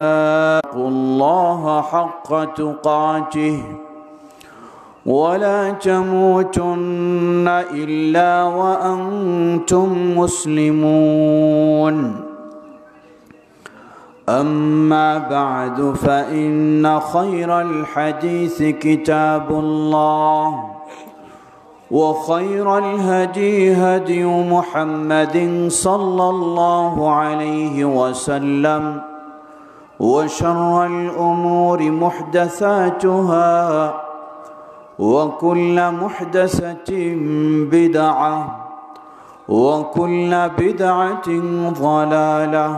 اتقوا الله حق تقاته ولا تموتن إلا وأنتم مسلمون أما بعد فإن خير الحديث كتاب الله وخير الهدي هدي محمد صلى الله عليه وسلم وشر الأمور محدثاتها وكل محدثة بدعة وكل بدعة ضلالة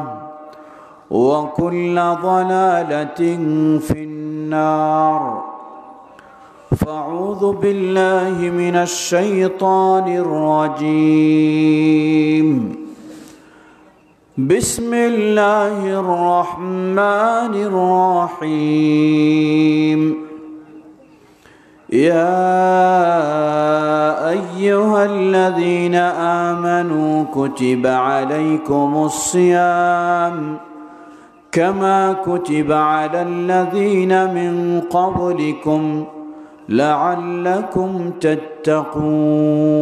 وكل ضلالة في النار فأعوذ بالله من الشيطان الرجيم بسم الله الرحمن الرحيم يا أيها الذين آمنوا كتب عليكم الصيام كما كتب على الذين من قبلكم لعلكم تتقون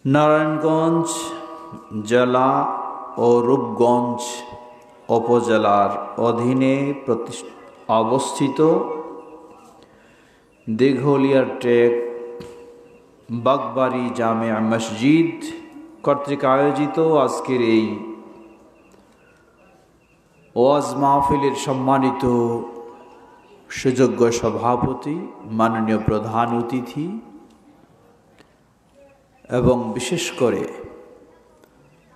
নারায়ণগঞ্জ জেলা ও রূপগঞ্জ উপজেলার অধীনে অবস্থিত দিঘলিয়ার টেক বাগবাড়ি জামে মসজিদ কর্তৃক আয়োজিত আজকের এই ওয়াজ মাহফিলের সম্মানিত সুযোগ্য সভাপতি, মাননীয় প্রধান অতিথি এবং বিশেষ করে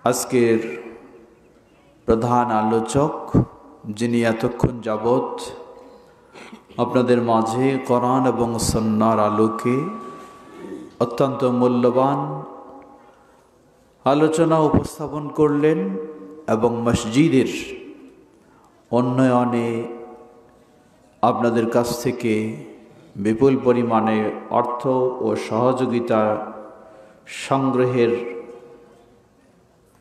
আজকের প্রধান আলোচক, যিনি এতক্ষণ যাবৎ আপনাদের মাঝে কোরআন এবং সুন্নাহর আলোকে অত্যন্ত মূল্যবান আলোচনা উপস্থাপন করলেন এবং মসজিদের উন্নয়নে আপনাদের কাছ থেকে বিপুল পরিমাণে অর্থ ও সহযোগিতা সংগ্রহের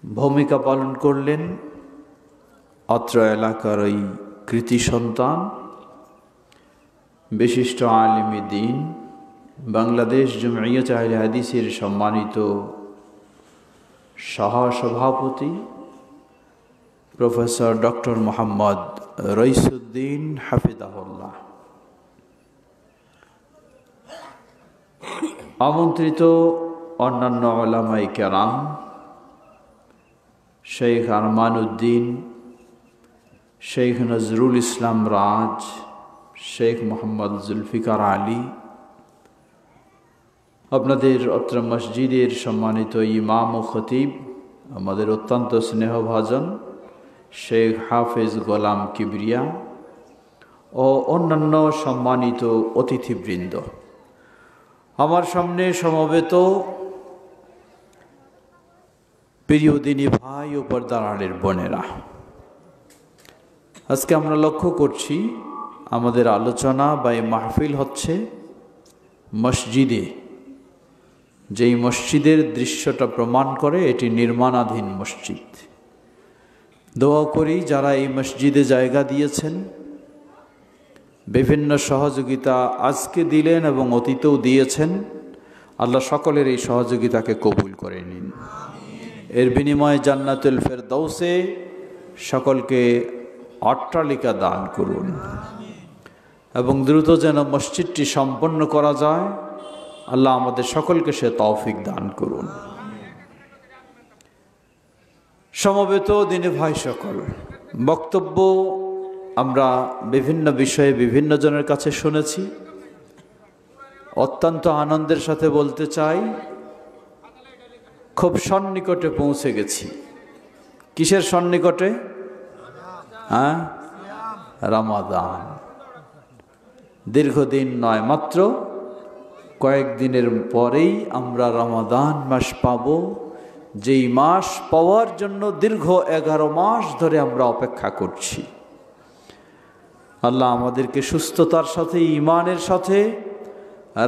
ভূমিকা পালন করলেন অত্র এলাকার ওই কৃতি সন্তান, বিশিষ্ট আলিমে দ্বীন, বাংলাদেশ জমিয়ত আহলে হাদিসের সম্মানিত সহসভাপতি প্রফেসর ডক্টর মোহাম্মদ রইসুদ্দিন হাফিজাহুল্লাহ, আমন্ত্রিত অন্যান্য উলামায়ে কেরাম, শেখ আরমান উদ্দিন, শেখ নজরুল ইসলাম রাজ, শেখ মোহাম্মদ জুলফিকার আলী, আপনাদের অত্র মসজিদের সম্মানিত ইমাম ও খতিব, আমাদের অত্যন্ত স্নেহভাজন শেখ হাফেজ গোলাম কিবরিয়া ও অন্যান্য সম্মানিত অতিথিবৃন্দ, আমার সামনে সমবেত প্রিয় দিনী ভাই ও পর্দার আড়ের বোনেরা, আজকে আমরা লক্ষ্য করছি আমাদের আলোচনা বা এই মাহফিল হচ্ছে মসজিদে, যেই মসজিদের দৃশ্যটা প্রমাণ করে এটি নির্মাণাধীন মসজিদ। দোয়া করি যারা এই মসজিদে জায়গা দিয়েছেন, বিভিন্ন সহযোগিতা আজকে দিলেন এবং অতীতেও দিয়েছেন, আল্লাহ সকলের এই সহযোগিতাকে কবুল করে নিন। এর বিনিময়ে জান্নাতুল ফেরদাউসে সকলকে অট্টালিকা দান করুন এবং দ্রুত যেন মসজিদটি সম্পন্ন করা যায়, আল্লাহ আমাদের সকলকে সে তৌফিক দান করুন। সমবেত দিনে ভাই সকল, বক্তব্য আমরা বিভিন্ন বিষয়ে বিভিন্ন জনের কাছে শুনেছি। অত্যন্ত আনন্দের সাথে বলতে চাই, খুব সন্নিকটে পৌঁছে গেছি। কিসের সন্নিকটে? রমাদান। দীর্ঘদিন নয়, মাত্র কয়েকদিনের পরেই আমরা রমাদান মাস পাব, যেই মাস পাওয়ার জন্য দীর্ঘ 11 মাস ধরে আমরা অপেক্ষা করছি। আল্লাহ আমাদেরকে সুস্থতার সাথে, ঈমানের সাথে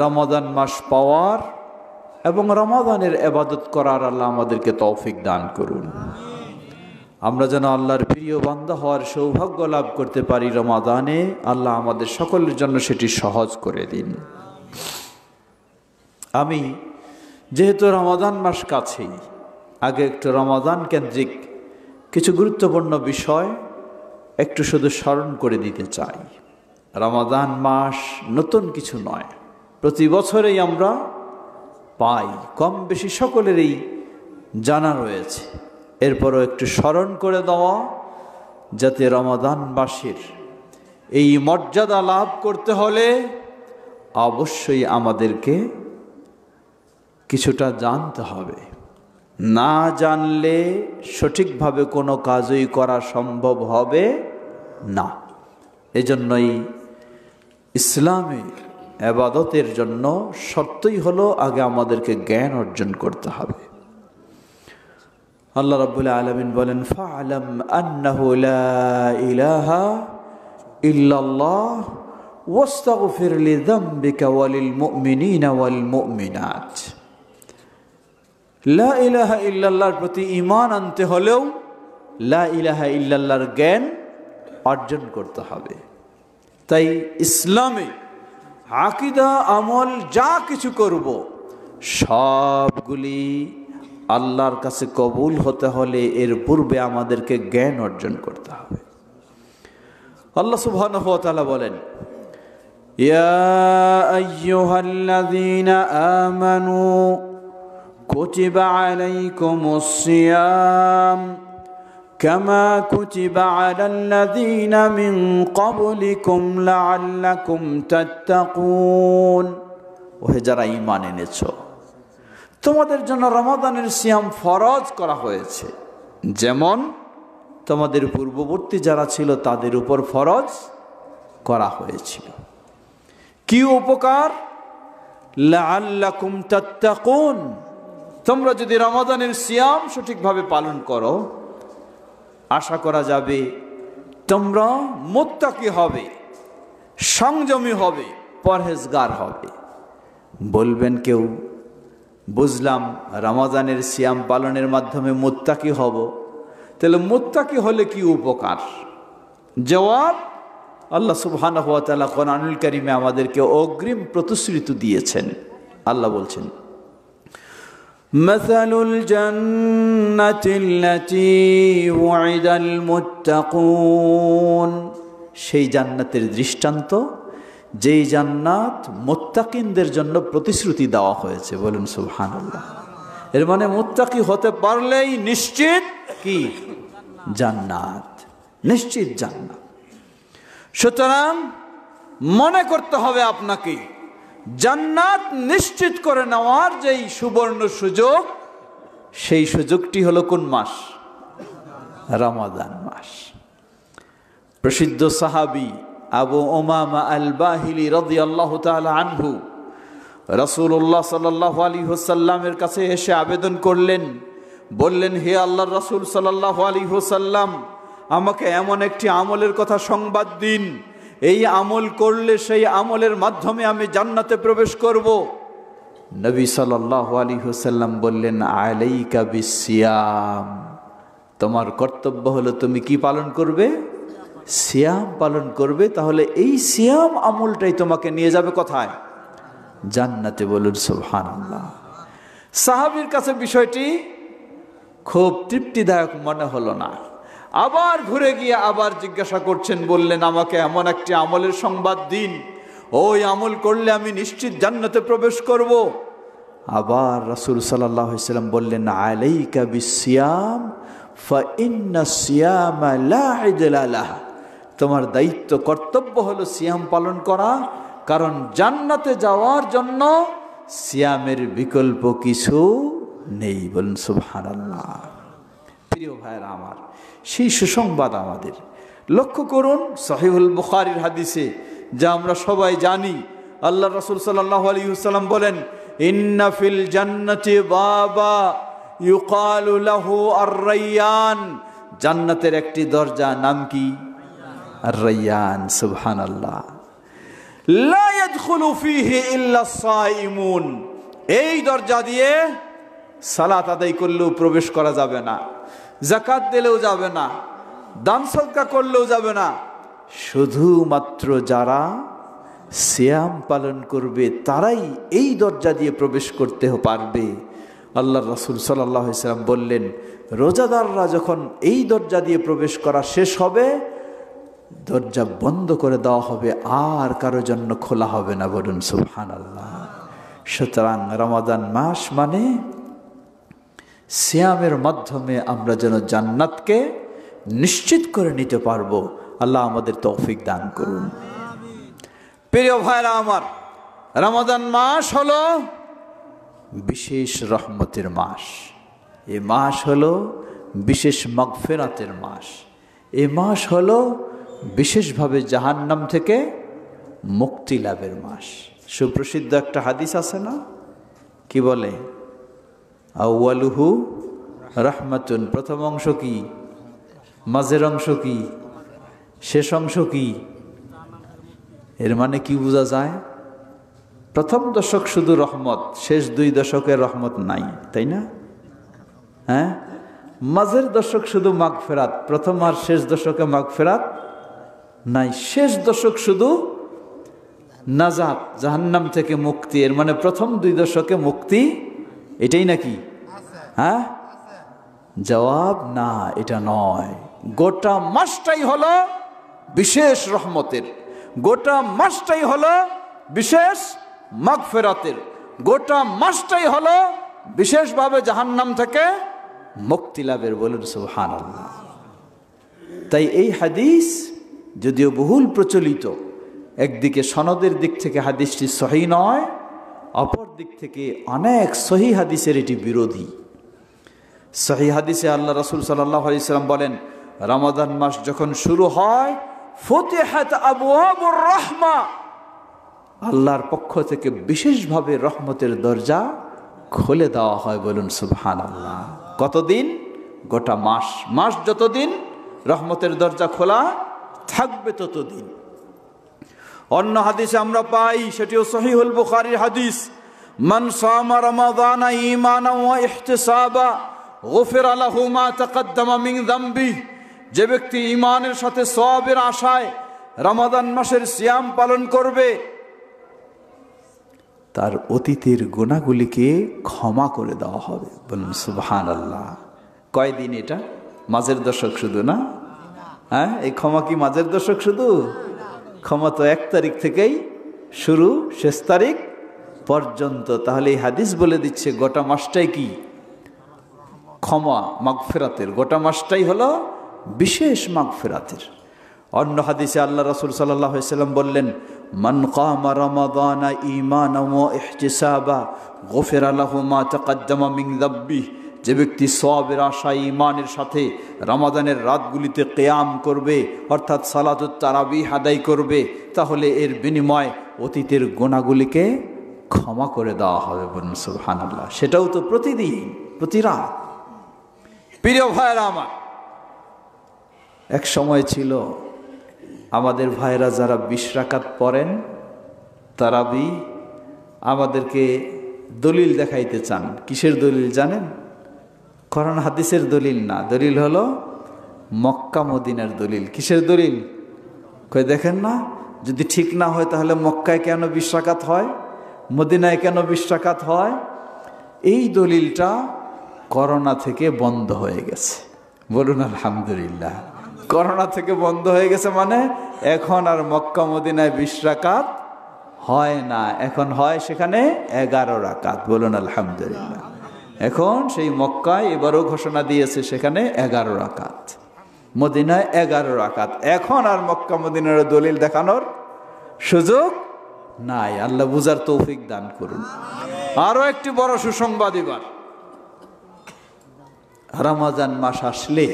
রমাদান মাস পাওয়ার এবং রমাদানের ইবাদত করার আল্লাহ আমাদেরকে তৌফিক দান করুন। আমরা যেন আল্লাহর প্রিয় বান্দা হওয়ার সৌভাগ্য লাভ করতে পারি রমাদানে। আল্লাহ আমাদের সকলের জন্য সেটি সহজ করে দিন। আমি যেহেতু রমাদান মাস কাছেই, আগে একটু রমাদান কেন্দ্রিক কিছু গুরুত্বপূর্ণ বিষয় একটু শুধু স্মরণ করে দিতে চাই। রমাদান মাস নতুন কিছু নয়, প্রতি বছরেই আমরা পাই, কম বেশি সকলেরই জানা রয়েছে। এরপরও একটু স্মরণ করে দেওয়া, যাতে রমাদান মাসের এই মর্যাদা লাভ করতে হলে অবশ্যই আমাদেরকে কিছুটা জানতে হবে। না জানলে সঠিকভাবে কোনো কাজই করা সম্ভব হবে না। এজন্যই ইসলামে ইবাদতের জন্য শর্তই হলো আগে আমাদেরকে জ্ঞান অর্জন করতে হবে। আল্লাহ রাব্বুল আলামিন বলেন, ফা'লাম আন্নাহু লা ইলাহা ইল্লাল্লাহ ওয়াস্তাগফির লিযামবিকা ওয়ালিল মুমিনিনা ওয়াল মুমিনাত। লা ইলাহা ইল্লাল্লাহর প্রতি ঈমান আনতে হলেও লা ইলাহা ইল্লাল্লাহর জ্ঞান অর্জন করতে হবে। তাই ইসলামে আকীদা আমল যা কিছু করব সবগুলি আল্লাহর কাছে কবুল হতে হলে এর পূর্বে আমাদেরকে জ্ঞান অর্জন করতে হবে। আল্লাহ সুবহানাহু ওয়া তাআলা বলেন, ইয়া আইয়ুহাল্লাযীনা আমানু কুতিবা আলাইকুমুস সিয়াম কামা কুতিবা আলাল্লাযীনা মিন ক্বাবলিকুম লাআল্লাকুম তাত্তাকুন। ওহে যারা ঈমান এনেছো, তোমাদের জন্য রমাদানের সিয়াম ফরজ করা হয়েছে, যেমন তোমাদের পূর্ববর্তী যারা ছিল তাদের উপর ফরজ করা হয়েছিল। কি উপকার? লাআল্লাকুম তাত্তাকুন। তোমরা যদি রমাদানের সিয়াম সঠিকভাবে পালন করো, আশা করা যাবে তোমরা মুত্তাকি হবে, সংযমী হবে, পরহেজগার হবে। বলবেন কেউ, বুঝলাম রমাদানের সিয়াম পালনের মাধ্যমে মুত্তাকি হব, তাহলে মুত্তাকি হলে কি উপকার? জবাব, আল্লাহ সুবহানাহু ওয়া তাআলা কোরআনুল কারীমে আমাদেরকে অগ্রিম প্রতিশ্রুতি দিয়েছেন। আল্লাহ বলছেন, মাসালুল জান্নাতিল্লাতী ওয়াইদাল মুত্তাকুন। সেই জান্নাতের দৃষ্টান্ত যেই জান্নাত মুত্তাকিনদের জন্য প্রতিশ্রুতি দেওয়া হয়েছে। বলুন সুবহানাল্লাহ। এর মানে মুত্তাকি হতে পারলেই নিশ্চিত কি? জান্নাত, নিশ্চিত জান্নাত। সুতরাং মনে করতে হবে আপনাকে জান্নাত নিশ্চিত করে নেওয়ার যেই সুবর্ণ সুযোগ, সেই সুযোগটি হলো কোন মাস? রমাদান মাস। প্রসিদ্ধ সাহাবী আবু উমামা আল বাহিলি রাদিয়াল্লাহু তাআলা আনহু রাসূলুল্লাহ সাল্লাল্লাহু আলাইহি ওয়াসাল্লামের কাছে এসে আবেদন করলেন, বললেন, হে আল্লাহর রাসূল সাল্লাল্লাহু আলাইহি ওয়াসাল্লাম, আমাকে এমন একটি আমলের কথা সংবাদ দিন, এই আমল করলে সেই আমলের মাধ্যমে আমি জান্নাতে প্রবেশ করব। নবী সাল্লাল্লাহু আলাইহি ওয়াসাল্লাম বললেন, আলাইকা বিসিয়াম। তোমার কর্তব্য হলো তুমি কি পালন করবে? সিয়াম পালন করবে। তাহলে এই সিয়াম আমলটাই তোমাকে নিয়ে যাবে কোথায়? জান্নাতে। বলুন সুবহানাল্লাহ। সাহাবীর কাছে বিষয়টি খুব তৃপ্তিদায়ক মনে হলো না। আবার ঘুরে গিয়ে আবার জিজ্ঞাসা করছেন, বললেন, আমাকে এমন একটি আমলের সংবাদ দিন, ওই আমল করলে আমি নিশ্চিত জান্নাতে প্রবেশ করব। আবার রাসূল সাল্লাল্লাহু আলাইহি ওয়াসাল্লাম বললেন, আলাইকা বিসিয়াম ফাইন্নাস সিয়ামা লা ইদলা লাহা। তোমার দায়িত্ব, কর্তব্য হলো সিয়াম পালন করা, কারণ জান্নাতে যাওয়ার জন্য সিয়ামের বিকল্প কিছু নেই। বলুন সুবহানাল্লাহ। প্রিয় ভাইরা আমার, সেই সুসংবাদ আমাদের লক্ষ্য করুন। সহিহুল বুখারীর হাদিসে যা আমরা সবাই জানি, আল্লাহ রাসূল সাল্লাল্লাহু আলাইহি ওয়াসাল্লাম বলেন, ইন্না ফিল জান্নাতি বাবা ইউকালু লাহু আর-রায়্যান। জান্নাতের একটি দরজা, নাম কি? আর-রায়্যান। সুবহানাল্লাহ। লা ইয়াদখুলু ফীহি ইল্লা আস-সাইমুন। এই দরজা দিয়ে সালাত আদায় করলেও প্রবেশ করা যাবে না, যাকাত দিলেও যাবে না, দান সদকা করলেও যাবে না। শুধুমাত্র যারা সিয়াম পালন করবে তারাই এই দরজা দিয়ে প্রবেশ করতে পারবে। আল্লাহর রাসূল সাল্লাল্লাহু আলাইহি সাল্লাম বললেন, রোজাদাররা যখন এই দরজা দিয়ে প্রবেশ করা শেষ হবে, দরজা বন্ধ করে দেওয়া হবে, আর কারো জন্য খোলা হবে না। বলুন সুবহানাল্লাহ। সুতরাং রমাদান মাস মানে সিয়ামের মাধ্যমে আমরা যেন জান্নাতকে নিশ্চিত করে নিতে পারবো। আল্লাহ আমাদের তৌফিক দান করুন। প্রিয় ভাইরা আমার, রমাদান মাস হলো বিশেষ রহমতের মাস। এই মাস হলো বিশেষ মাগফিরাতের মাস। এই মাস হলো বিশেষভাবে জাহান্নাম থেকে মুক্তি লাভের মাস। সুপ্রসিদ্ধ একটা হাদিস আছে না, কি বলে? আউয়ালুহু রাহমাতুন, প্রথম অংশ কি, মাঝের অংশ কি, শেষ অংশ কি? এর মানে কি বোঝা যায়? প্রথম দশক শুধু রহমত, শেষ 2 দশকের রহমত নাই, তাই না? হ্যাঁ, মাঝের দশক শুধু মাগফিরাত, প্রথম আর শেষ দশকে মাগফিরাত নাই। শেষ দশক শুধু নাজাত, জাহান্নাম থেকে মুক্তি। এর মানে প্রথম 2 দশকে মুক্তি, এটাই নাকি? হ্যাঁ, জবাব না, এটা নয়। গোটা মাসটাই হলো বিশেষ রহমতের, গোটা মাসটাই হলো বিশেষ মাগফিরাতের, গোটা মাসটাই হলো বিশেষভাবে জাহান্নাম থেকে মুক্তি লাভের। বলুন সুবহানাল্লাহ। তাই এই হাদিস যদিও বহুল প্রচলিত, একদিকে সনদের দিক থেকে হাদিসটি সহিহ নয়, অপর দিক থেকে অনেক সহিহ হাদিসের এটি বিরোধী। সহিহ হাদিসে আল্লাহ রাসূল সাল্লাল্লাহু আলাইহি সাল্লাম বলেন, রমাদান মাস যখন শুরু হয়, ফুতিহাত আবওয়াবুর রাহমা, আল্লাহর পক্ষ থেকে বিশেষভাবে রহমতের দরজা খুলে দেওয়া হয়। বলুন সুবহানাল্লাহ। কতদিন? গোটা মাস। মাস যতদিন রহমতের দরজা খোলা থাকবে ততদিন। অন্য হাদিসে আমরা পাই, সেটিও সহিহুল বুখারীর হাদিস, মান সামা রমাদানা ঈমানান ওয়া ইহতিসাবা গুফিরা লাহু মা তাকদ্দামা মিন যামবিহি, যে ব্যক্তি ঈমানের সাথে সওয়াবের আশায় রমাদান মাসের সিয়াম পালন করবে, তার অতীতের গুনাহগুলিকে ক্ষমা করে দেওয়া হবে। বলুন সুবহানাল্লাহ। কয়দিন এটা? মাঝের দশক শুধু না? হ্যাঁ, এই ক্ষমা কি মাঝের দশক শুধু? ক্ষমা তো 1 তারিখ থেকেই শুরু, শেষ তারিখ পর্যন্ত। তাহলে এই হাদিস বলে দিচ্ছে গোটা মাসটাই কি ক্ষমা, মাগফিরাতের। গোটা মাসটাই হলো বিশেষ মাগফিরাতের। অন্য হাদিসে আল্লাহ রাসূল সাল্লাল্লাহু আলাইহি সাল্লাম বললেন, মান কামা রমাদানা ঈমানান ওয়া ইহতিসাবা গুফিরা লাহু মা তাকদ্দামা মিন যামবিহি, যে ব্যক্তি সওয়াবের আশায় ঈমানের সাথে রমাদানের রাতগুলিতে কিয়াম করবে, অর্থাৎ সালাতুত তারাবিহ আদায় করবে, তাহলে এর বিনিময় অতীতের গুনাহগুলিকে ক্ষমা করে দেওয়া হবে। বলুন সুবহানাল্লাহ। সেটাও তো প্রতিদিন, প্রতি রাত। প্রিয় ভাইরা আমার, এক সময় ছিল আমাদের ভাইরা যারা 20 রাকাত পড়েন তারাবি, আমাদেরকে দলিল দেখাইতে চান। কিসের দলিল জানেন? কোরআন হাদিসের দলিল না, দলিল হলো মক্কা মদিনার দলিল। কিসের দলিল? কই দেখেন না, যদি ঠিক না হয় তাহলে মক্কায় কেন 20 রাকাত হয়, মদিনায় কেন 20 রাকাত হয়? এই দলিলটা করোনা থেকে বন্ধ হয়ে গেছে। বলুন আলহামদুলিল্লাহ। করোনা থেকে বন্ধ হয়ে গেছে মানে এখন আর মক্কা মদিনায় 20 রাকাত হয় না, এখন হয় সেখানে 11 রাকাত। বলুন আলহামদুলিল্লাহ। এখন সেই মক্কায় এবারও ঘোষণা দিয়েছে সেখানে 11 রাকাত, মদিনায় 11 রাকাত। এখন আর মক্কা মদিনার দলিল দেখানোর সুযোগ নাই। আল্লাহ বুঝার তৌফিক দান করুন। আরো একটি বড় সুসংবাদ, এবার রমাদান মাস আসলে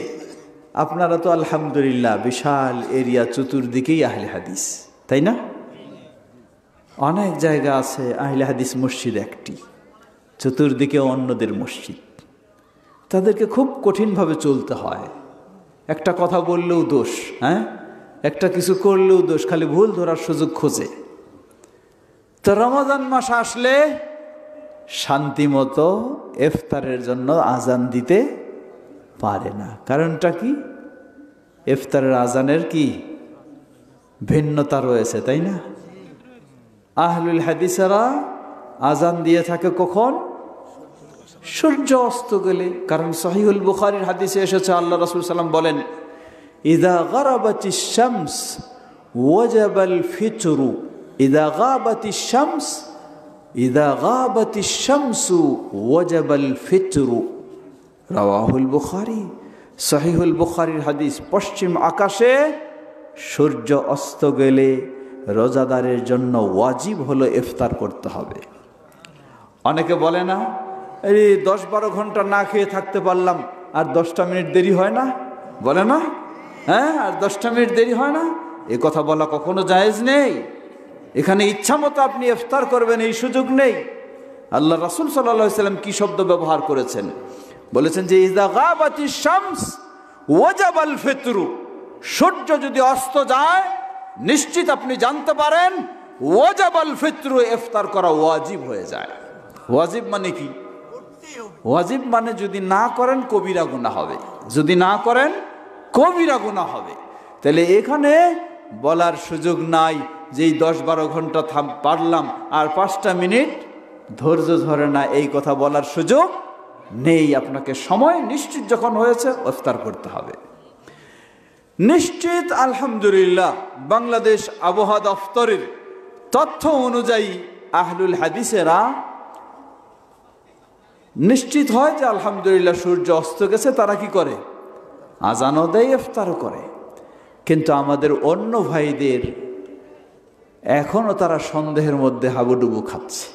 আপনারা তো আলহামদুলিল্লাহ বিশাল এরিয়া, চতুর্দিকেই আহলে হাদিস, তাই না? অনেক জায়গা আছে আহলে হাদিস মসজিদ একটি, চতুর্দিকে অন্যদের মসজিদ। তাদেরকে খুব কঠিনভাবে চলতে হয়। একটা কথা বললেও দোষ, হ্যাঁ, একটা কিছু করলেও দোষ, খালি ভুল ধরার সুযোগ খোঁজে। তো রমাদান মাস আসলে শান্তিমতো ইফতারের জন্য আজান দিতে পারে না। কারণটা কি? ইফতারের আজানের কি ভিন্নতা রয়েছে, তাই না? আহলুল হাদিসেরা আজান দিয়ে থাকে কখন? সূর্য অস্ত গেলে। কারণ সহিহুল বুখারীর হাদিসে এসেছে, আল্লাহ রাসূল সাল্লাম বলেন, ইযা গারাবাতিশ শামস ওয়াজাবাল ফিতরু, ইযা গাবাতিশ শামস, ইযা গাবাতিশ শামসু ওয়াজাবাল ফিতরু, রাওয়াহুল বুখারী। সহিহুল বুখারীর হাদিস। পশ্চিম আকাশে সূর্য অস্ত গেলে রোজাদারের জন্য ওয়াজিব হলো ইফতার করতে হবে। অনেকে বলে না, এই 10-12 ঘন্টা না খেয়ে থাকতে পারলাম, আর 10টা মিনিট দেরি হয় না, বলে না? হ্যাঁ, আর 10টা মিনিট দেরি হয় না। এ কথা বলা কখনো জায়েজ নেই। এখানে ইচ্ছা মতো আপনি ইফতার করবেন এই সুযোগ নেই। আল্লাহ রাসূল সাল্লাল্লাহু আলাইহি সাল্লাম কি শব্দ ব্যবহার করেছেন? বলেছেন যে ইযা গাবাতিশ শামস ওয়াজাবাল ফিতরু, সূর্য যদি অস্ত যায় নিশ্চিত আপনি জানতে পারেন ওয়াজাবাল ফিতরু, ইফতার করা ওয়াজিব হয়ে যায়। ওয়াজিব মানে কি? ওয়াজিব মানে যদি না করেন কবিরা গুনাহ হবে, যদি না করেন কবিরা গুনাহ হবে। তাহলে এখানে বলার সুযোগ নাই যে 10-12 ঘন্টা পারলাম আর 5টা মিনিট ধৈর্য ধরে না, এই কথা বলার সুযোগ নেই। আপনাকে সময় নিশ্চিত যখন হয়েছে ইফতার করতে হবে। নিশ্চিত আলহামদুলিল্লাহ বাংলাদেশ আবহাওয়া দফতরের তথ্য অনুযায়ী আহলুল হাদিসেরা নিশ্চিত হয় যে আলহামদুলিল্লাহ সূর্য অস্ত গেছে। তারা কি করে? আজানও দেয়, ইফতারও করে। কিন্তু আমাদের অন্য ভাইদের এখনো তারা সন্দেহের মধ্যে হাবুডুবু খাচ্ছে।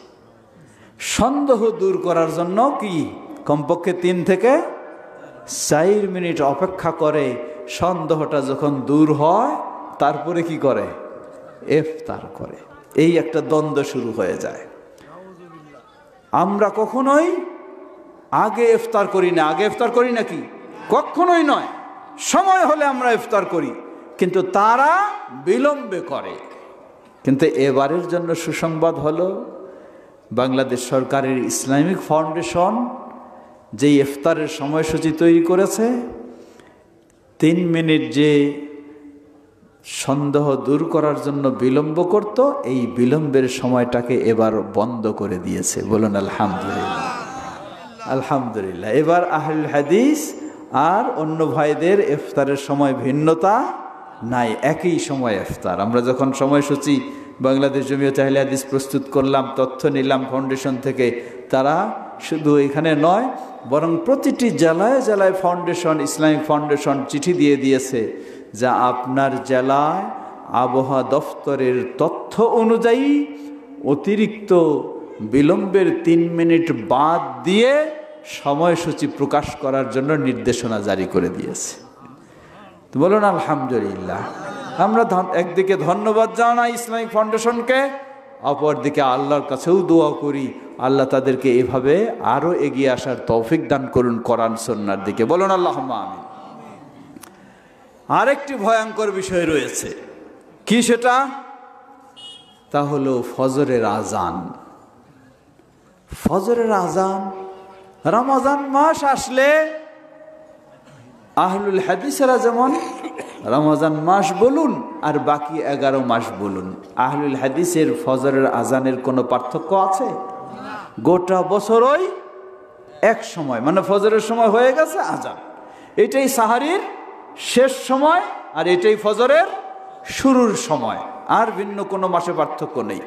সন্দেহ দূর করার জন্য কি কমপক্ষে 3 থেকে 4 মিনিট অপেক্ষা করে, সন্দেহটা যখন দূর হয় তারপরে কি করে? ইফতার করে। এই একটা দ্বন্দ্ব শুরু হয়ে যায়। আমরা কখনোই আগে ইফতার করি না। আগে ইফতার করি নাকি? কখনোই নয়। সময় হলে আমরা ইফতার করি, কিন্তু তারা বিলম্বে করে। কিন্তু এবারের জন্য সুসংবাদ হলো, বাংলাদেশ সরকারের ইসলামিক ফাউন্ডেশন যে ইফতারের সময়সূচি তৈরি করেছে, 3 মিনিট যে সন্দেহ দূর করার জন্য বিলম্ব করত, এই বিলম্বের সময়টাকে এবার বন্ধ করে দিয়েছে। বলুন আলহামদুলিল্লাহ। আলহামদুলিল্লাহ। এবার আহলুল হাদিস আর অন্য ভাইদের ইফতারের সময় ভিন্নতা নাই, একই সময় ইফতার। আমরা যখন সময়সূচি বাংলাদেশ জমিয়ত আহলে হাদিস প্রস্তুত করলাম, তথ্য নিলাম ফাউন্ডেশন থেকে, তারা শুধু এখানে নয় বরং প্রতিটি জেলায় জেলায় ফাউন্ডেশন, ইসলামিক ফাউন্ডেশন চিঠি দিয়ে দিয়েছে যা আপনার জেলায় আবহাওয়া দফতরের তথ্য অনুযায়ী অতিরিক্ত বিলম্বের 3 মিনিট বাদ দিয়ে সময়সূচি প্রকাশ করার জন্য নির্দেশনা জারি করে দিয়েছে। তো বলুন আলহামদুলিল্লাহ। আমরা একদিকে ধন্যবাদ জানাই ইসলামিক ফাউন্ডেশনকে, অপরদিকে আল্লাহর কাছেও দোয়া করি আল্লাহ তাদেরকে এভাবে আরো এগিয়ে আসার তৌফিক দান করুন কোরআন সুন্নাহর দিকে। বলুন আল্লাহুম্মা আমিন। আরেকটি ভয়ঙ্কর বিষয় রয়েছে। কি সেটা? তা হলো ফজরের আজান। ফজরের আজান রমজান মাস আসলে আহলুল হাদিসেরা যেমন রমজান মাস বলুন আর বাকি 11 মাস বলুন, আহলুল হাদিসের ফজরের আজানের কোনো পার্থক্য আছে? গোটা বছরই এক সময়, মানে ফজরের সময় হয়ে গেছে আজান, এটাই সাহারির শেষ সময় আর এটাই ফজরের শুরুর সময়, আর ভিন্ন কোনো মাসে পার্থক্য নেই।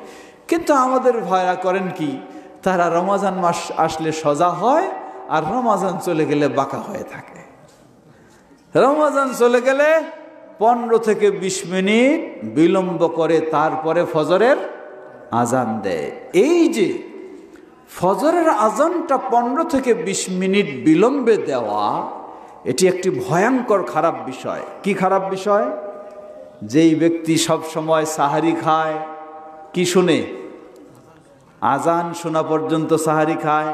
কিন্তু আমাদের ভাইরা করেন কি, তারা রমজান মাস আসলে সজা হয় আর রমজান চলে গেলে বাঁকা হয়ে থাকে। রমজান চলে গেলে 15 থেকে 20 মিনিট বিলম্ব করে তারপরে ফজরের আজান দেয়। এই যে ফজরের আজানটা 15 থেকে 20 মিনিট বিলম্বে দেওয়া, এটি একটি ভয়ঙ্কর খারাপ বিষয়। কি খারাপ বিষয়? যেই ব্যক্তি সব সময় সাহারি খায়, কি শুনে? আজান শোনা পর্যন্ত সাহারি খায়,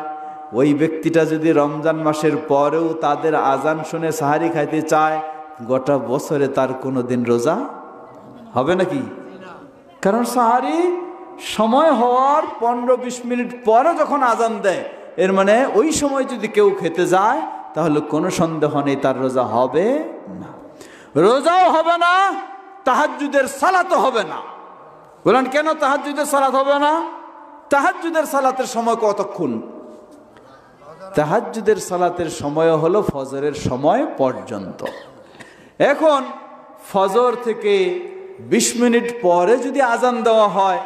ওই ব্যক্তিটা যদি রমজান মাসের পরেও তাদের আজান শুনে সাহারি খাইতে চায়, গোটা বছরে তার কোনো দিন রোজা হবে নাকি? কারণ সাহারি সময় হওয়ার 15-20 মিনিট পরে যখন আজান দেয়, এর মানে ওই সময় যদি কেউ খেতে যায় তাহলে কোনো সন্দেহ নেই তার রোজা হবে না। রোজাও হবে না, তাহাজ্জুদের সালাতও হবে না। বলেন কেন তাহাজ্জুদের সালাত হবে না? তাহাজ্জুদের সালাতের সময় কতক্ষণ? তাহাজ্জুদের সালাতের সময় হলো ফজরের সময় পর্যন্ত। এখন ফজর থেকে 20 মিনিট পরে যদি আজান দেওয়া হয়,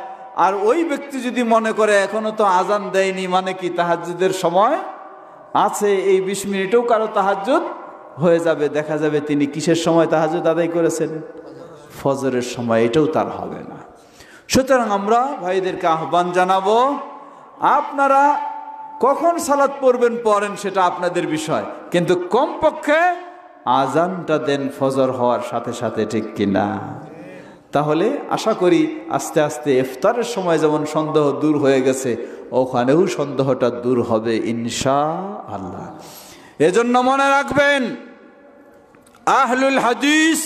আর ওই ব্যক্তি যদি মনে করে এখনো তো আজান দেয়নি, মানে কি তাহাজ্জুদের সময় আছে, এই 20 মিনিটেও কারো তাহাজ্জুদ হয়ে যাবে, দেখা যাবে তিনি কিসের সময় তাহাজ্জুদ আদায় করেছেন? ফজরের সময়, এটাও তার হবে না। সুতরাং আমরা ভাইদেরকে আহ্বান জানাবো, আপনারা কখন সালাত পড়বেন পড়েন, সেটা আপনাদের বিষয়, কিন্তু কমপক্ষে আজানটা দেন ফজর হওয়ার সাথে সাথে, ঠিক কিনা? তাহলে আশা করি আস্তে আস্তে ইফতারের সময় যেমন সন্দেহ দূর হয়ে গেছে, ওখানেও সন্দেহটা দূর হবে ইনশাআল্লাহ। এজন্য মনে রাখবেন, আহলুল হাদিস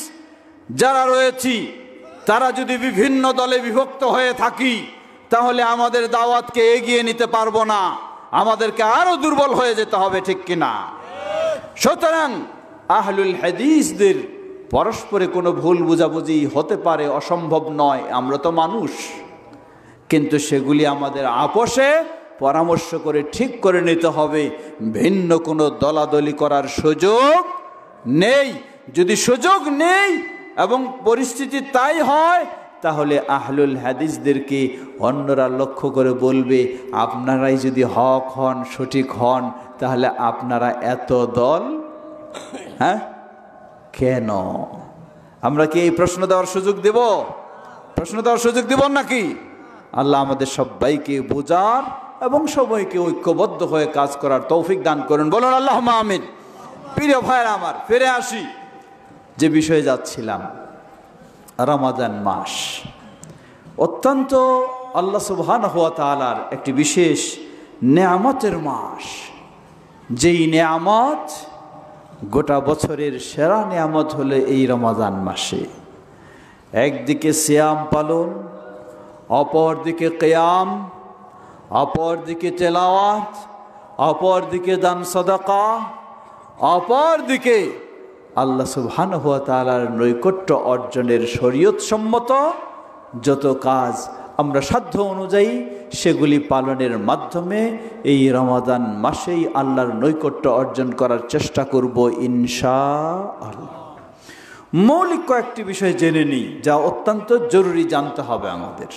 যারা রয়েছি তারা যদি বিভিন্ন দলে বিভক্ত হয়ে থাকি, তাহলে আমাদের দাওয়াতকে এগিয়ে নিতে পারবো না, আমাদেরকে আরো দুর্বল হয়ে যেতে হবে, ঠিক কিনা? সুতরাং আহলুল হাদিসদের পরস্পরে কোনো ভুল বুঝাবুঝি হতে পারে, অসম্ভব নয়, আমরা তো মানুষ, কিন্তু সেগুলি আমাদের আপোষে পরামর্শ করে ঠিক করে নিতে হবে। ভিন্ন কোনো দলাদলি করার সুযোগ নেই। যদি সুযোগ নেই এবং পরিস্থিতি তাই হয়, তাহলে আহলুল হাদিসদেরকে অন্যরা লক্ষ্য করে বলবে, আপনারাই যদি হক হন, সঠিক হন, তাহলে আপনারা এত দল হ্যাঁ কেন? আমরা কি এই প্রশ্ন দেওয়ার সুযোগ দেব? প্রশ্ন দেওয়ার সুযোগ দেব নাকি? আল্লাহ আমাদের সবাইকে বোঝার এবং সবাইকে ঐক্যবদ্ধ হয়ে কাজ করার তৌফিক দান করুন, বলুন আল্লাহুম্মা আমিন। প্রিয় ভাইরা আমার, ফিরে আসি যে বিষয়ে যাচ্ছিলাম। রমাদান মাস অত্যন্ত আল্লাহ সুবহানাহু ওয়া তাআলার একটি বিশেষ নেয়ামতের মাস, যেই নেয়ামত গোটা বছরের সেরা নেয়ামত হলো এই রমাদান মাসে। একদিকে সিয়াম পালন, অপরদিকে কিয়াম, অপরদিকে তেলাওয়াত, অপরদিকে দান সাদাকা, অপরদিকে আল্লাহ সুবহানাহু ওয়া তাআলার নৈকট্য অর্জনের শরীয়ত সম্মত যত কাজ আমরা সাধ্য অনুযায়ী সেগুলি পালনের মাধ্যমে এই রমাদান মাসেই আল্লাহর নৈকট্য অর্জন করার চেষ্টা করব ইনশাআল্লাহ। মৌলিক কয়েকটি বিষয় জেনে নিই, যা অত্যন্ত জরুরি জানতে হবে আমাদের।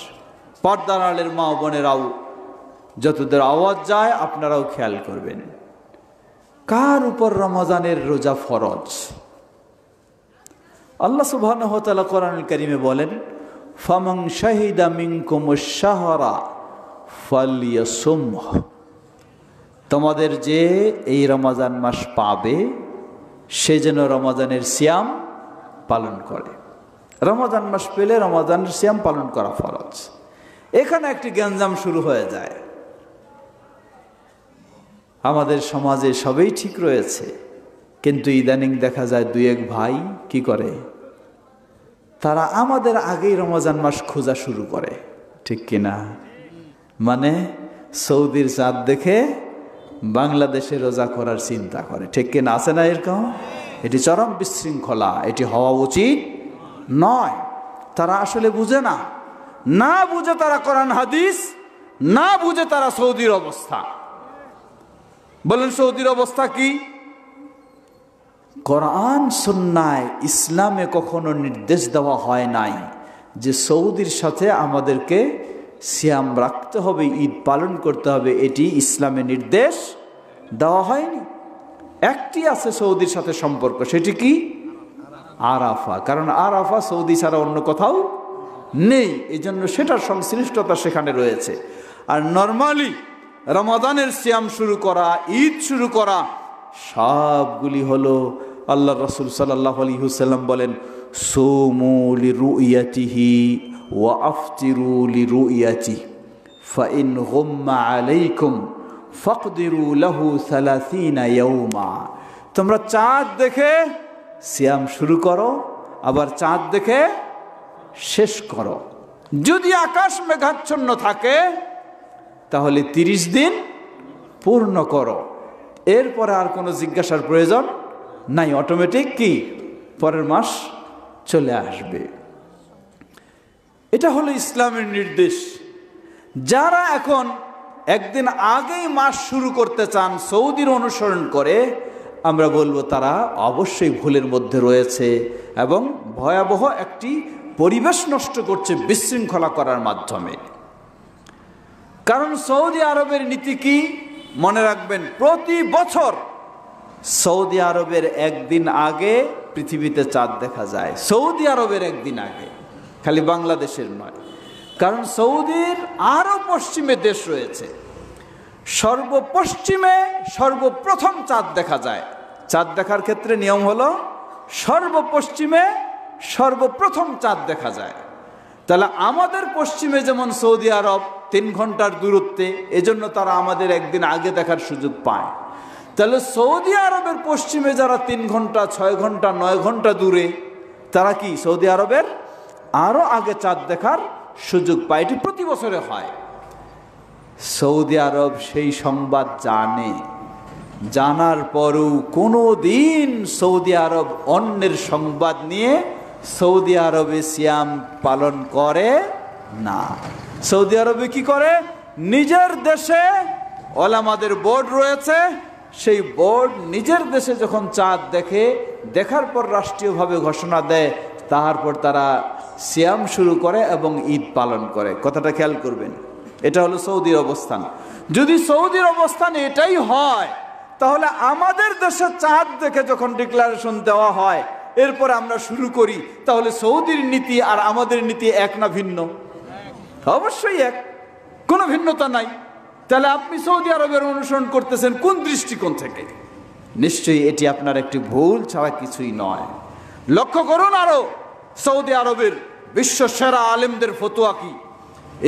পর্দার আড়ালের মা বোনেরাও যতদূর আওয়াজ যায় আপনারাও খেয়াল করবেন। কার উপর রমজানের রোজা ফরজ? আল্লাহ সুবহানাহু ওয়া তাআলা কোরআনুল কারীমে বলেন, ফামান শাহিদা মিনকুমুশ শাহরা ফালইয়াসুমহু। তোমাদের যে এই রমজান মাস পাবে সে যেন রমজানের সিয়াম পালন করে। রমজান মাস পেলে রমজানের সিয়াম পালন করা ফরজ। এখানে একটি গ্যাঞ্জাম শুরু হয়ে যায়। আমাদের সমাজে সবই ঠিক রয়েছে, কিন্তু ইদানিং দেখা যায় দুই এক ভাই কি করে, তারা আমাদের আগেই রমজান মাস খোঁজা শুরু করে, ঠিক কিনা? মানে সৌদির চাঁদ দেখে বাংলাদেশে রোজা করার চিন্তা করে, ঠিক কিনা? আছে না এরকম? এটি চরম বিশৃঙ্খলা, এটি হওয়া উচিত নয়। তারা আসলে বুঝে না, না বুঝে তারা কোরআন হাদিস, না বুঝে তারা সৌদির অবস্থা। বলেন সৌদির অবস্থা কি? কোরআন সুন্নায় ইসলামে কখনো নির্দেশ দেওয়া হয় নাই যে সৌদির সাথে আমাদেরকে সিয়াম রাখতে হবে, ঈদ পালন করতে হবে, এটি ইসলামে নির্দেশ দেওয়া হয়নি। একটি আছে সৌদির সাথে সম্পর্ক, সেটি কি? আরাফা। কারণ আরাফা সৌদি ছাড়া অন্য কোথাও নেই, এই জন্য সেটার সংশ্লিষ্টতা সেখানে রয়েছে। আর নর্মালি রমাদানের সিয়াম শুরু করা, ঈদ শুরু করা, সবগুলি হলো আল্লাহ রাসূল সাল্লাল্লাহু আলাইহি ওয়াসাল্লাম বলেন, সুমু লিরুইয়াতিহি ওয়া আফতিরু লিরুইয়াতিহি ফাইন গুম্মা আলাইকুম ফাকদিরু লাহু 30 ইয়াওমা। তোমরা চাঁদ দেখে সিয়াম শুরু করো, আবার চাঁদ দেখে শেষ করো। যদি আকাশ মেঘাচ্ছন্ন থাকে তাহলে 30 দিন পূর্ণ করো, এরপরে আর কোনো জিজ্ঞাসার প্রয়োজন নাই, অটোমেটিক কি পরের মাস চলে আসবে। এটা হলো ইসলামের নির্দেশ। যারা এখন একদিন আগেই মাস শুরু করতে চান সৌদির অনুসরণ করে, আমরা বলবো তারা অবশ্যই ভুলের মধ্যে রয়েছে এবং ভয়াবহ একটি পরিবেশ নষ্ট করছে বিশৃঙ্খলা করার মাধ্যমে। কারণ সৌদি আরবের নীতি কি মনে রাখবেন, প্রতি বছর সৌদি আরবের একদিন আগে পৃথিবীতে চাঁদ দেখা যায়। সৌদি আরবের একদিন আগে, খালি বাংলাদেশের নয়। কারণ সৌদির আরো পশ্চিমে দেশ রয়েছে, সর্বপশ্চিমে সর্বপ্রথম চাঁদ দেখা যায়। চাঁদ দেখার ক্ষেত্রে নিয়ম হলো সর্বপশ্চিমে সর্বপ্রথম চাঁদ দেখা যায়। তাহলে আমাদের পশ্চিমে যেমন সৌদি আরব 3 ঘন্টার দূরত্বে, এজন্য তারা আমাদের একদিন আগে দেখার সুযোগ পায়। তাহলে সৌদি আরবের পশ্চিমে যারা 3 ঘন্টা 6 ঘন্টা 9 ঘন্টা দূরে, তারা কি সৌদি আরবের আরো আগে চাঁদ দেখার সুযোগ পায়। এটি প্রতি বছরে হয়। সৌদি আরব সেই সংবাদ জানে, জানার পরও কোনো দিন সৌদি আরব অন্যের সংবাদ নিয়ে সৌদি আরবে সিয়াম পালন করে না। সৌদি আরবে কি করে, নিজের দেশে ওলামাদের বোর্ড রয়েছে, সেই বোর্ড নিজের দেশে যখন চাঁদ দেখে, দেখার পর রাষ্ট্রীয়ভাবে ঘোষণা দেয়, তারপর তারা সিয়াম শুরু করে এবং ঈদ পালন করে। কথাটা খেয়াল করবেন, এটা হলো সৌদির অবস্থান। যদি সৌদির অবস্থান এটাই হয়, তাহলে আমাদের দেশে চাঁদ দেখে যখন ডিক্লারেশন দেওয়া হয়, এরপরে আমরা শুরু করি, তাহলে সৌদির নীতি আর আমাদের নীতি এক না ভিন্ন? অবশ্যই এক, কোনো ভিন্নতা নাই। তাহলে আপনি সৌদি আরবের অনুসরণ করতেছেন কোন দৃষ্টিকোণ থেকে? নিশ্চয়ই এটি আপনার একটি ভুল ছাড়া কিছুই নয়। লক্ষ্য করুন আরো সৌদি আরবের বিশ্ব সেরা আলেমদের ফতোয়া কি।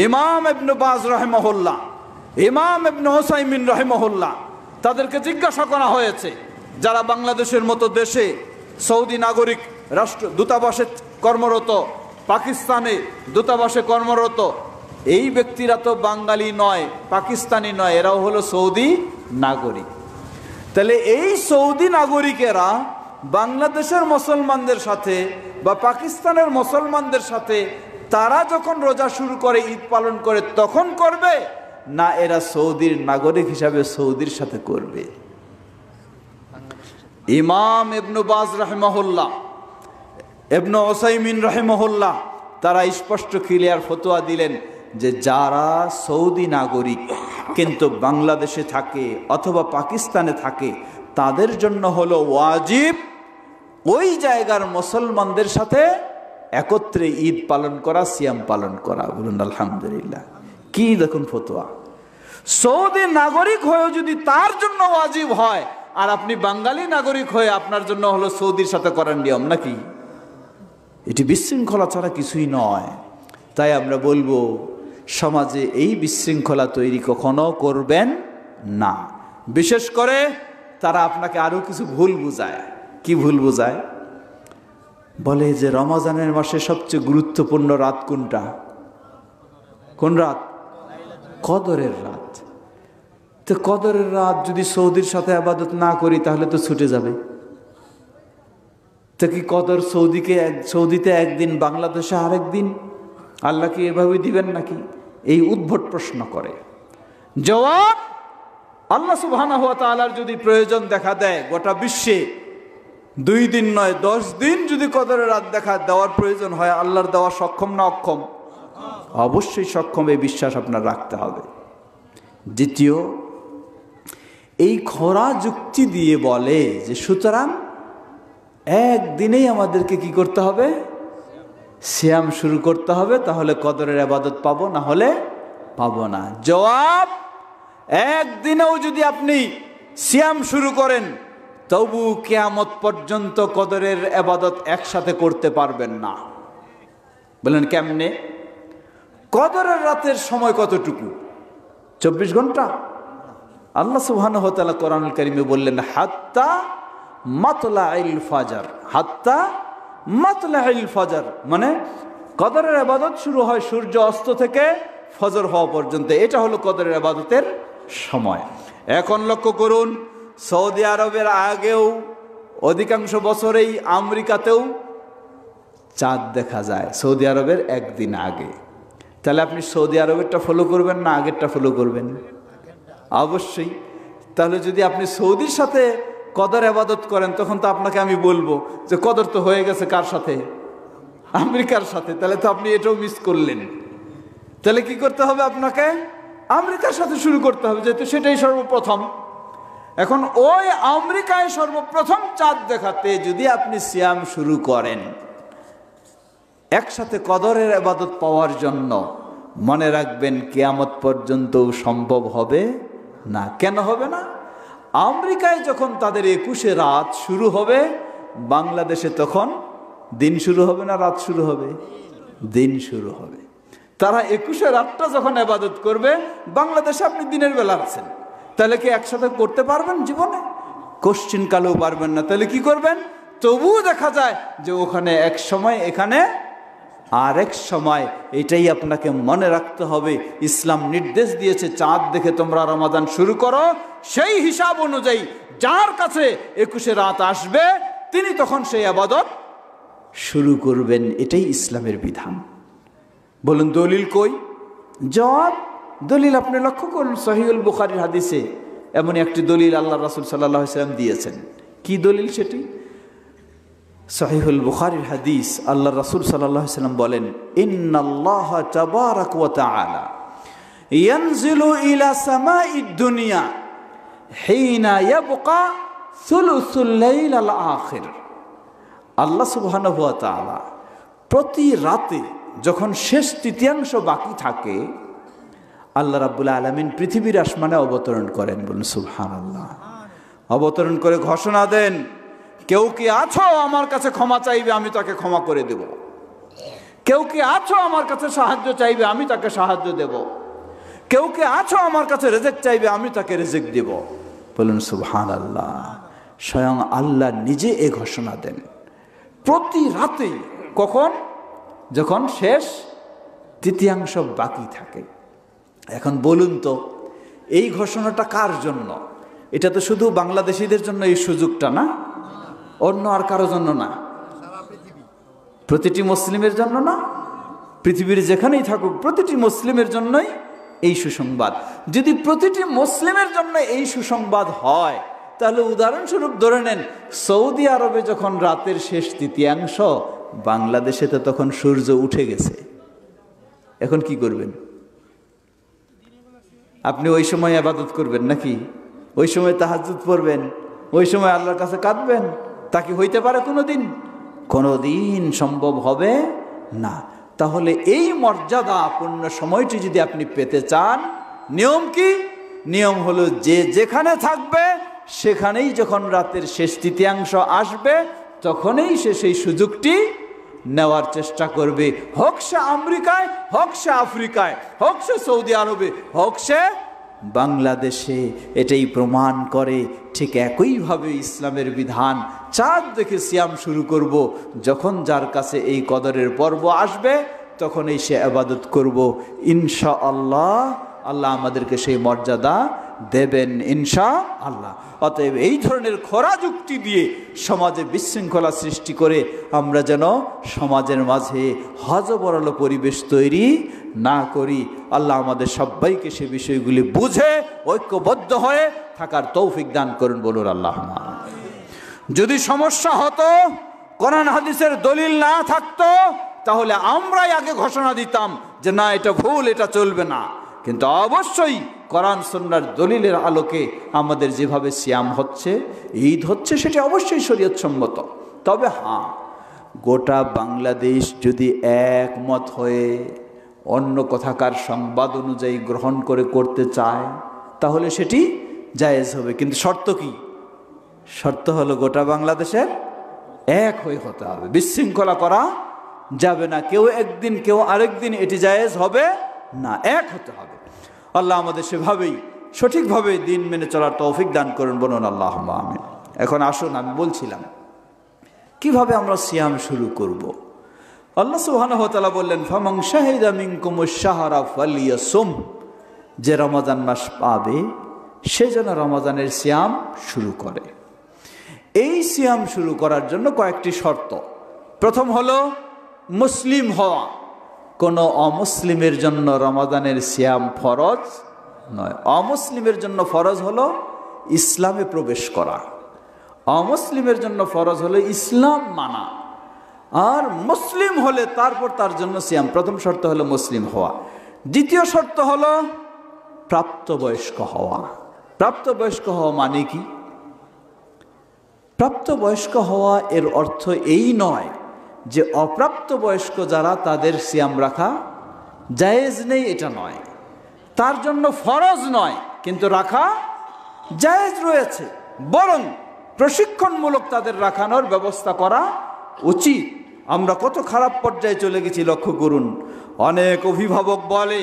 ইমাম ইবনে বাজ রাহিমাহুল্লাহ, ইমাম ইবনে উসাইমিন রাহিমাহুল্লাহ, তাদেরকে জিজ্ঞাসা করা হয়েছে, যারা বাংলাদেশের মতো দেশে সৌদি নাগরিক রাষ্ট্র দূতাবাসে কর্মরত, পাকিস্তানে দূতাবাসে কর্মরত, এই ব্যক্তিরা তো বাঙালি নয়, পাকিস্তানি নয়, এরাও হলো সৌদি নাগরিক। তাহলে এই সৌদি নাগরিকেরা বাংলাদেশের মুসলমানদের সাথে বা পাকিস্তানের মুসলমানদের সাথে তারা যখন রোজা শুরু করে, ঈদ পালন করে, তখন করবে না এরা সৌদির নাগরিক হিসাবে সৌদির সাথে করবে? ইমাম ইবনে বাজ রাহিমাহুল্লাহ, ইবনে উসাইমিন রাহিমাহুল্লাহ, তারা স্পষ্ট ক্লিয়ার ফতোয়া দিলেন যে যারা সৌদি নাগরিক কিন্তু বাংলাদেশে থাকে অথবা পাকিস্তানে থাকে, তাদের জন্য হলো ওয়াজিব ওই জায়গার মুসলমানদের সাথে একত্রে ঈদ পালন করা, সিয়াম পালন করা। বলুন আলহামদুলিল্লাহ। কি দেখুন ফতোয়া, সৌদি নাগরিক হয়েও যদি তার জন্য ওয়াজিব হয়, আর আপনি বাঙালি নাগরিক হয়ে আপনার জন্য হলো সৌদির সাথে করার নিয়ম নাকি? এটি বিশৃঙ্খলা ছাড়া কিছুই নয়। তাই আমরা বলবো সমাজে এই বিশৃঙ্খলা তৈরি কখনো করবেন না। বিশেষ করে তারা আপনাকে আরো কিছু ভুল বুঝায়। কি ভুল বুঝায়? বলে যে রমজানের মাসে সবচেয়ে গুরুত্বপূর্ণ রাত কোনটা? কোন রাত? কদরের রাত। তো কদরের রাত যদি সৌদির সাথে আবাদত না করি তাহলে তো ছুটে যাবে। তো কি কদর সৌদিতে একদিন, বাংলাদেশে আরেক দিন? আল্লাহ কি এভাবে দিবেন নাকি? এই উদ্ভট প্রশ্ন করে। জবাব, আল্লাহ সুবহানাহু ওয়া তাআলার যদি প্রয়োজন দেখা দেয় গোটা বিশ্বে 2 দিন নয় 10 দিন যদি কদরের রাত দেখা দেওয়ার প্রয়োজন হয়, আল্লাহর দেওয়া সক্ষম না অক্ষম? অবশ্যই সক্ষম, এই বিশ্বাস আপনার রাখতে হবে। দ্বিতীয়, এই খরা যুক্তি দিয়ে বলে যে সুতরাং একদিনেই আমাদেরকে কি করতে হবে? সিয়াম শুরু করতে হবে, তাহলে কদরের ইবাদত পাবো, না হলে পাবো না। জবাব, একদিনেও যদি আপনি সিয়াম শুরু করেন তবু কিয়ামত পর্যন্ত কদরের ইবাদত একসাথে করতে পারবেন না। বলেন কেমনে? কদরের রাতের সময় কতটুকু? 24 ঘন্টা। আল্লাহ সুবহানাহু ওয়া তাআলা কোরআনুল কারীমে বললেন হাত্তা মাতলাইল ফাজর, হাত্তা মাতলাইল ফাজর, মানে কদরের ইবাদত শুরু হয় সূর্য অস্ত থেকে ফজর হওয়া পর্যন্ত। এটা হলো কদরের ইবাদতের সময়। এখন লক্ষ্য করুন, সৌদি আরবের আগেও অধিকাংশ বছরেই আমেরিকাতেও চাঁদ দেখা যায় সৌদি আরবের একদিন আগে। তাহলে আপনি সৌদি আরবেরটা ফলো করবেন না আগেরটা ফলো করবেন? অবশ্যই। তাহলে যদি আপনি সৌদির সাথে কদর ইবাদত করেন, তখন তো আপনাকে আমি বলবো যে কদর তো হয়ে গেছে কার সাথে? আমেরিকার সাথে। তাহলে তো আপনি এটাও মিস করলেন। তাহলে কি করতে হবে? আপনাকে আমেরিকার সাথে শুরু করতে হবে, যেহেতু সেটাই সর্বপ্রথম। এখন ওই আমেরিকায় সর্বপ্রথম চাঁদ দেখাতে যদি আপনি সিয়াম শুরু করেন একসাথে কদরের ইবাদত পাওয়ার জন্য, মনে রাখবেন কিয়ামত পর্যন্ত সম্ভব হবে না। কেন হবে না? আমেরিকায় যখন তাদের 21শে রাত শুরু হবে, বাংলাদেশে তখন দিন শুরু হবে না রাত শুরু হবে? দিন শুরু হবে। তারা 21শে রাতটা যখন ইবাদত করবে, বাংলাদেশে আপনি দিনের বেলা আছেন। তাহলে কি একসাথে করতে পারবেন জীবনে? কোশ্চিন কালেও পারবেন না। তাহলে কি করবেন? তবুও দেখা যায় যে ওখানে এক সময়, এখানে আরেক সময়। এটাই আপনাকে মনে রাখতে হবে। ইসলাম নির্দেশ দিয়েছে চাঁদ দেখে তোমরা রমাদান শুরু করো। সেই হিসাব অনুযায়ী যার কাছে 21শে রাত আসবে তিনি তখন সেই ইবাদত শুরু করবেন। এটাই ইসলামের বিধান। বলুন দলিল কই? জবাব, দলিল আপনি লক্ষ্য করুন, সহিহুল বুখারীর হাদিসে এমন একটি দলিল আল্লাহ রাসূল সাল্লাল্লাহু আলাইহি ওয়াসাল্লাম দিয়েছেন। কি দলিল সেটি? সহিহুল বুখারীর হাদিস, আল্লাহ রাসূল সাল্লাল্লাহু আলাইহি ওয়াসাল্লাম বলেন, ইন্নাল্লাহা তাবারাক ওয়া তাআলা ইয়ানজিলু ইলা সামাঈদ দুনিয়া হিনা ইয়াবকা সুলুসুল লাইল আল আখির। আল্লাহ সুবহানাহু ওয়া তাআলা প্রতি রাতে যখন শেষ তৃতীয়াংশ বাকি থাকে, আল্লাহ রাব্বুল আলামিন পৃথিবীর আসমানে অবতরণ করেন। বলুন সুবহানাল্লাহ। অবতরণ করে ঘোষণা দেন, কেউ কি আছো আমার কাছে ক্ষমা চাইবে, আমি তাকে ক্ষমা করে দেব। কেউ কি আছো আমার কাছে সাহায্য চাইবে, আমি তাকে সাহায্য দেব। কেউ কি আছো আমার কাছে রিজিক চাইবে, আমি তাকে রিজিক দেব। বলুন সুবহানাল্লাহ। স্বয়ং আল্লাহ নিজে এই ঘোষণা দেন প্রতি রাতে। কখন? যখন শেষ তৃতীয়াংশ বাকি থাকে। এখন বলুন তো, এই ঘোষণাটা কার জন্য? এটা তো শুধু বাংলাদেশিদের জন্য এই সুযোগটা না, অন্য আর কারো জন্য না, প্রতিটি মুসলিমের জন্য না, পৃথিবীর যেখানেই থাকুক প্রতিটি মুসলিমের জন্যই এই সুসংবাদ। যদি প্রতিটি মুসলিমের জন্য এই সুসংবাদ হয়, তাহলে উদাহরণস্বরূপ ধরে নেন, সৌদি আরবে যখন রাতের শেষ তৃতীয়াংশ, বাংলাদেশে তো তখন সূর্য উঠে গেছে। এখন কি করবেন? আপনি ওই সময় ইবাদত করবেন নাকি? ওই সময় তাহাজ্জুদ পড়বেন? ওই সময় আল্লাহর কাছে কাঁদবেন? তা কি হইতে পারে কোনোদিন? কোনোদিন সম্ভব হবে না। তাহলে এই মর্যাদাপূর্ণ সময়টি যদি আপনি পেতে চান, নিয়ম কি? নিয়ম হলো যে যেখানে থাকবে সেখানেই যখন রাতের শেষ তৃতীয়াংশ আসবে, তখনই সে সেই সুযোগটি নেওয়ার চেষ্টা করবে। হোক সে আমেরিকায়, হোক সে আফ্রিকায়, হোক সে সৌদি আরবে, হোক সে বাংলাদেশে। এটাই প্রমাণ করে ঠিক একইভাবে ইসলামের বিধান। চাঁদ দেখে সিয়াম শুরু করব, যখন যার কাছে এই কদরের পর্ব আসবে তখনই সে ইবাদত করব। ইনশাআল্লাহ আল্লাহ আমাদেরকে সেই মর্যাদা দেবেন ইনশাআল্লাহ। অতএব এই ধরনের খোরা যুক্তি দিয়ে সমাজে বিশৃঙ্খলা সৃষ্টি করে আমরা যেন সমাজের মাঝে হযবরল পরিবেশ তৈরি না করি। আল্লাহ আমাদের সবাইকে সে বিষয়গুলি বুঝে ঐক্যবদ্ধ হয়ে থাকার তৌফিক দান করুন। বলুন আল্লাহুম্মা। যদি সমস্যা হতো, কোরআন হাদিসের দলিল না থাকতো, তাহলে আমরাই আগে ঘোষণা দিতাম যে না, এটা ভুল, এটা চলবে না। কিন্তু অবশ্যই কোরআন সুন্নাহর দলিলের আলোকে আমাদের যেভাবে সিয়াম হচ্ছে, ঈদ হচ্ছে, সেটা অবশ্যই শরীয়ত সম্মত। তবে হ্যাঁ, গোটা বাংলাদেশ যদি একমত হয়ে অন্য কথাকার সংবাদ অনুযায়ী গ্রহণ করে করতে চায়, তাহলে সেটি জায়েজ হবে। কিন্তু শর্ত কি? শর্ত হলো গোটা বাংলাদেশের এক হয়ে হতে হবে, বিশৃঙ্খলা করা যাবে না। কেউ একদিন কেউ আরেকদিন এটি জায়েজ হবে না, এক হতে হবে। আল্লাহ আমাদের সেভাবেই সঠিকভাবে দিন মেনে চলার তৌফিক দান করুন। বলুন আল্লাহুম্মা আমিন। এখন আসুন, আমি বলছিলাম কিভাবে আমরা সিয়াম শুরু করব। আল্লাহ সুবহানাহু ওয়া তাআলা বললেন, ফামান শাহিদা মিনকুমুশ শাহরা ফালিয়াসুম, যে রমজান মাস পাবে সে যেন রমজানের সিয়াম শুরু করে। এই সিয়াম শুরু করার জন্য কয়েকটি শর্ত। প্রথম হলো মুসলিম হওয়া। কোনো অমুসলিমের জন্য রমজানের সিয়াম ফরজ নয়। অমুসলিমের জন্য ফরজ হলো ইসলামে প্রবেশ করা, অমুসলিমের জন্য ফরজ হলো ইসলাম মানা, আর মুসলিম হলে তারপর তার জন্য সিয়াম। প্রথম শর্ত হলো মুসলিম হওয়া। দ্বিতীয় শর্ত হলো প্রাপ্তবয়স্ক হওয়া। প্রাপ্তবয়স্ক হওয়া মানে কি? প্রাপ্তবয়স্ক হওয়া এর অর্থ এই নয় যে অপ্রাপ্তবয়স্ক যারা তাদের সিয়াম রাখা জায়েজ নেই, এটা নয়। তার জন্য ফরজ নয়, কিন্তু রাখা জায়েজ রয়েছে, বরং প্রশিক্ষণমূলক তাদের রাখানোর ব্যবস্থা করা উচিত। আমরা কত খারাপ পর্যায়ে চলে গেছি লক্ষ্য করুন। অনেক অভিভাবক বলে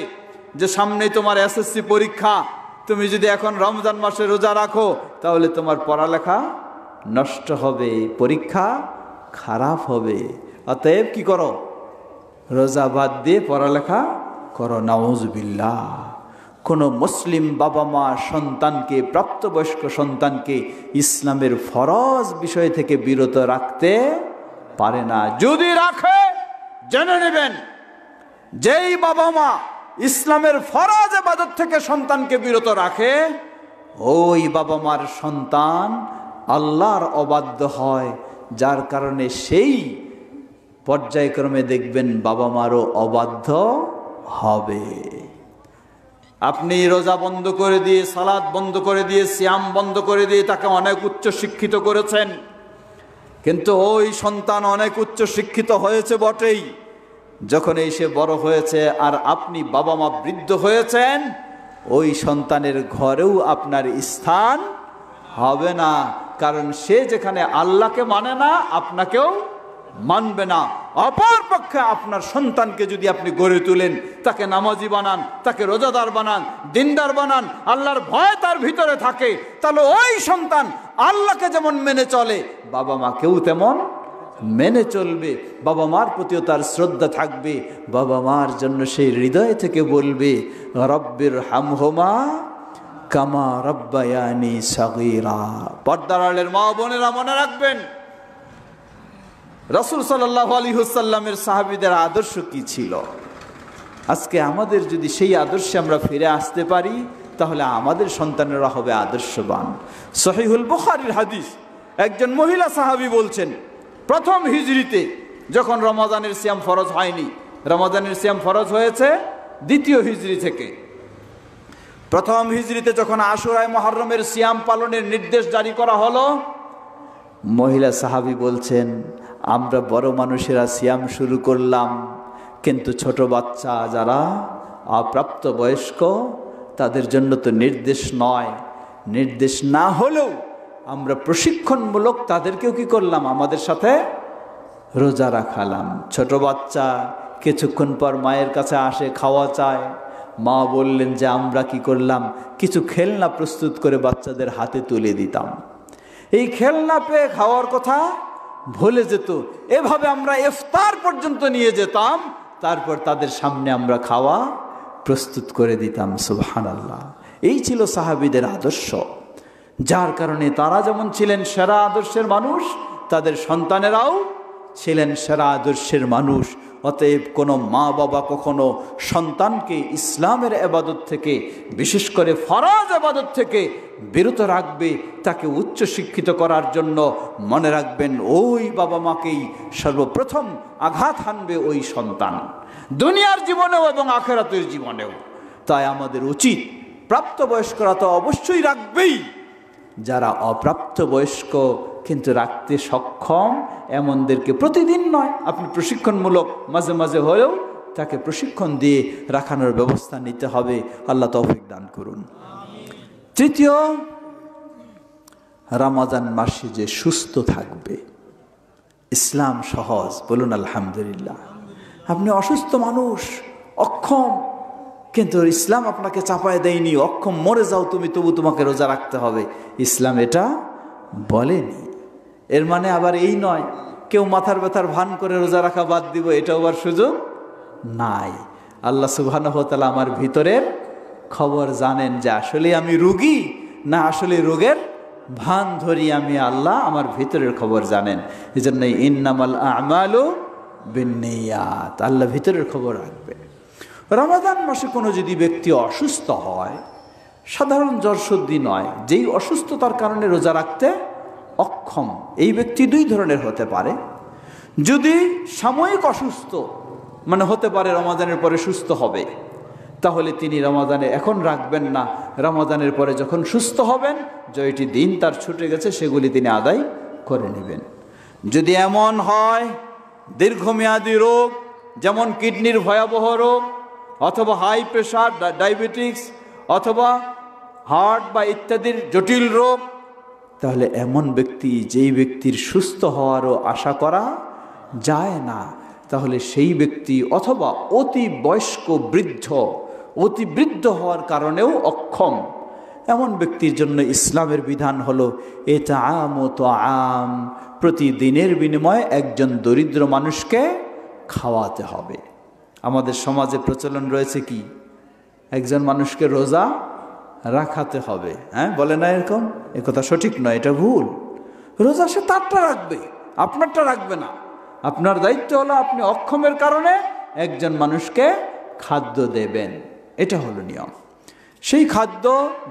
যে সামনেই তোমার এসএসসি পরীক্ষা, তুমি যদি এখন রমজান মাসে রোজা রাখো তাহলে তোমার পড়ালেখা নষ্ট হবে, পরীক্ষা খারাপ হবে, অতএব কি করো, রোজা বাদ দিয়ে পড়ালেখা করো। নাউজুবিল্লাহ। কোনো মুসলিম বাবা মা সন্তানকে, প্রাপ্তবয়স্ক সন্তানকে ইসলামের ফরজ বিষয় থেকে বিরত রাখতে পারে না। যদি রাখে জেনে নেবেন, যেই বাবা মা ইসলামের ফরজ ইবাদত থেকে সন্তানকে বিরত রাখে, ওই বাবা মার সন্তান আল্লাহর অবাধ্য হয়, যার কারণে সেই পর্যায়ক্রমে দেখবেন বাবা মারও অবাধ্য হবে। আপনি রোজা বন্ধ করে দিয়ে, সালাত বন্ধ করে দিয়ে, সিয়াম বন্ধ করে দিয়ে তাকে অনেক উচ্চ শিক্ষিত করেছেন, কিন্তু ওই সন্তান অনেক উচ্চ শিক্ষিত হয়েছে বটেই, যখন এসে বড় হয়েছে আর আপনি বাবা মা বৃদ্ধ হয়েছেন, ওই সন্তানের ঘরেও আপনার স্থান হবে না। কারণ সে যেখানে আল্লাহকে মানে না, আপনাকেও মানবে না। অপরপক্ষে আপনার সন্তানকে যদি আপনি গড়ে তুলেন, তাকে নামাজি বানান, তাকে রোজাদার বানান, দিনদার বানান, আল্লাহর ভয় তার ভিতরে থাকে, তাহলে ওই সন্তান আল্লাহকে যেমন মেনে চলে, বাবা মাকেও তেমন মেনে চলবে। বাবা মার প্রতিও তার শ্রদ্ধা থাকবে। বাবা মার জন্য সেই হৃদয় থেকে বলবে, রব্বির হামহুমা কামা রব্বায়ানি সাগীরা। পর্দার আড়ালের মা বোনেরা মনে রাখবেন, রাসূল সাল্লাল্লাহু আলাইহি ওয়াসাল্লামের সাহাবীদের আদর্শ কি ছিল। আজকে আমাদের যদি সেই আদর্শে আমরা ফিরে আসতে পারি, তাহলে আমাদের সন্তানেরা হবে আদর্শবান। সহিহুল বুখারীর হাদিস, একজন মহিলা সাহাবী বলছেন, প্রথম হিজরিতে যখন রমাদানের সিয়াম ফরজ হয়নি, রমাদানের সিয়াম ফরজ হয়েছে দ্বিতীয় হিজরি থেকে। প্রথম হিজরিতে যখন আশুরায় মুহররমের সিয়াম পালনের নির্দেশ জারি করা হলো, মহিলা সাহাবী বলছেন, আমরা বড় মানুষেরা সিয়াম শুরু করলাম, কিন্তু ছোট বাচ্চা যারা অপ্রাপ্ত বয়স্ক তাদের জন্য তো নির্দেশ নয়। নির্দেশ না হলেও আমরা প্রশিক্ষণমূলক তাদেরকেও কি করলাম, আমাদের সাথে রোজা রাখালাম। ছোট বাচ্চা কিছুক্ষণ পর মায়ের কাছে আসে, খাওয়া চায়। মা বললেন যে আমরা কি করলাম, কিছু খেলনা প্রস্তুত করে বাচ্চাদের হাতে তুলে দিতাম। এই খেলনা পেয়ে খাওয়ার কথা ভুলে যেত। এভাবে আমরা ইফতার পর্যন্ত নিয়ে যেতাম, তারপর তাদের সামনে আমরা খাওয়া প্রস্তুত করে দিতাম। সুবহানাল্লাহ। এই ছিল সাহাবীদের আদর্শ, যার কারণে তারা যেমন ছিলেন সেরা আদর্শের মানুষ, তাদের সন্তানেরাও ছিলেন সেরা আদর্শের মানুষ। অতএব কোনো মা বাবা কখনো সন্তানকে ইসলামের ইবাদত থেকে, বিশেষ করে ফরজ ইবাদত থেকে বিরত রাখবে, তাকে উচ্চ শিক্ষিত করার জন্য মনে রাখবেন ওই বাবা মাকেই সর্বপ্রথম আঘাত হানবে ওই সন্তান, দুনিয়ার জীবনেও এবং আখিরাতের জীবনেও। তাই আমাদের উচিত, প্রাপ্তবয়স্করা তো অবশ্যই রাখবেই, যারা অপ্রাপ্তবয়স্ক কিন্তু রাখতে সক্ষম এমনদেরকে প্রতিদিন নয়, আপনি প্রশিক্ষণমূলক মাঝে মাঝে হলেও তাকে প্রশিক্ষণ দিয়ে রাখানোর ব্যবস্থা নিতে হবে। আল্লাহ তৌফিক দান করুন। তৃতীয়, রমজান মাসে যে সুস্থ থাকবে। ইসলাম সহজ, বলুন আলহামদুলিল্লাহ। আপনি অসুস্থ মানুষ, অক্ষম, কিন্তু ইসলাম আপনাকে চাপায় দেয়নি, অক্ষম মরে যাও তুমি, তবু তোমাকে রোজা রাখতে হবে। ইসলাম এটা বলেনি। এর মানে আবার এই নয় কেউ মাথার ব্যথার ভান করে রোজা রাখা বাদ দিব, এটাও আবার সুযোগ নাই। আল্লাহ সুবহানাহু ওয়া তাআলা আমার ভিতরের খবর জানেন যে আসলে আমি রোগী না আসলে রোগের ভান ধরি আমি, আল্লাহ আমার ভিতরের খবর জানেন। এই জন্য ইন্নামাল আমালু বিন্নিয়াত, আল্লাহ ভিতরের খবর রাখবে। রমাদান মাসে কোনো যদি ব্যক্তি অসুস্থ হয়, সাধারণ জ্বর সর্দি নয়, যেই অসুস্থতার কারণে রোজা রাখতে অক্ষম, এই ব্যক্তি দুই ধরনের হতে পারে। যদি সাময়িক অসুস্থ, মানে হতে পারে রমাদানের পরে সুস্থ হবে, তাহলে তিনি রমাদানে এখন রাখবেন না, রমাদানের পরে যখন সুস্থ হবেন, জয়টি দিন তার ছুটে গেছে সেগুলি তিনি আদায় করে নেবেন। যদি এমন হয় দীর্ঘমেয়াদী রোগ, যেমন কিডনির ভয়াবহ রোগ, অথবা হাই প্রেশার, ডায়াবেটিক্স, অথবা হার্ট বা ইত্যাদির জটিল রোগ, তাহলে এমন ব্যক্তি, যেই ব্যক্তির সুস্থ হওয়ারও আশা করা যায় না, তাহলে সেই ব্যক্তি, অথবা অতি বয়স্ক বৃদ্ধ, অতি বৃদ্ধ হওয়ার কারণেও অক্ষম, এমন ব্যক্তির জন্য ইসলামের বিধান হলো ইতআম ও তাআম, প্রতিদিনের বিনিময়ে একজন দরিদ্র মানুষকে খাওয়াতে হবে। আমাদের সমাজে প্রচলন রয়েছে কি, একজন মানুষকে রোজা রাখাতে হবে। হ্যাঁ, বলে না এরকম? এ কথা সঠিক নয়, এটা ভুল। রোজা সে তারটা রাখবে, আপনারটা রাখবে না। আপনার দায়িত্ব হলো আপনি অক্ষমের কারণে একজন মানুষকে খাদ্য দেবেন, এটা হলো নিয়ম। সেই খাদ্য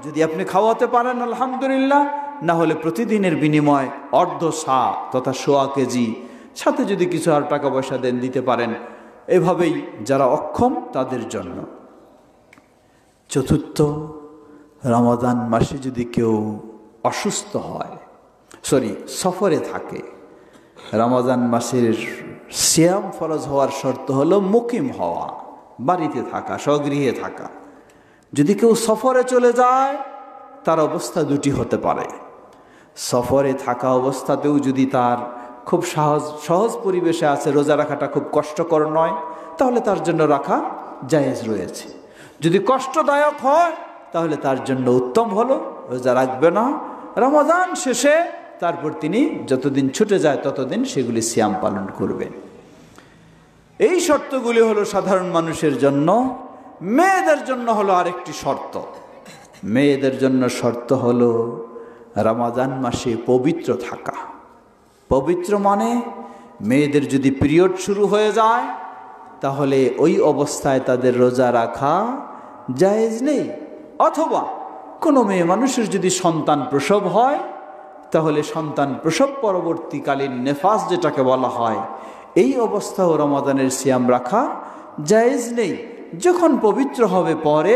যদি আপনি খাওয়াতে পারেন আলহামদুলিল্লাহ, না হলে প্রতিদিনের বিনিময় অর্ধ সা তথা সোয়া কেজি, সাথে যদি কিছু আর টাকা পয়সা দেন দিতে পারেন, এভাবেই যারা অক্ষম তাদের জন্য। চতুর্থ, রমাদান মাসে যদি কেউ অসুস্থ হয়, সফরে থাকে, রমাদান মাসের সিয়াম ফরজ হওয়ার শর্ত হলো মুকিম হওয়া, বাড়িতে থাকা, স্বগৃহে থাকা। যদি কেউ সফরে চলে যায়, তার অবস্থা দুটি হতে পারে। সফরে থাকা অবস্থাতেও যদি তার খুব সহজ পরিবেশে আছে, রোজা রাখাটা খুব কষ্টকর নয়, তাহলে তার জন্য রাখা জায়েজ রয়েছে। যদি কষ্টদায়ক হয়, তাহলে তার জন্য উত্তম হলো রোজা রাখবে না, রমাদান শেষে তারপর তিনি যতদিন ছুটে যায় ততদিন সেগুলি সিয়াম পালন করবেন। এই শর্তগুলি হলো সাধারণ মানুষের জন্য। মেয়েদের জন্য হলো আরেকটি শর্ত। মেয়েদের জন্য শর্ত হলো রমাদান মাসে পবিত্র থাকা। পবিত্র মানে মেয়েদের যদি পিরিয়ড শুরু হয়ে যায়, তাহলে ওই অবস্থায় তাদের রোজা রাখা জায়েজ নেই। অথবা কোনো মেয়ে মানুষের যদি সন্তান প্রসব হয়, তাহলে সন্তান প্রসব পরবর্তীকালীন নেফাস যেটাকে বলা হয়, এই অবস্থাও রমাদানের সিয়াম রাখা জায়েজ নেই। যখন পবিত্র হবে পরে,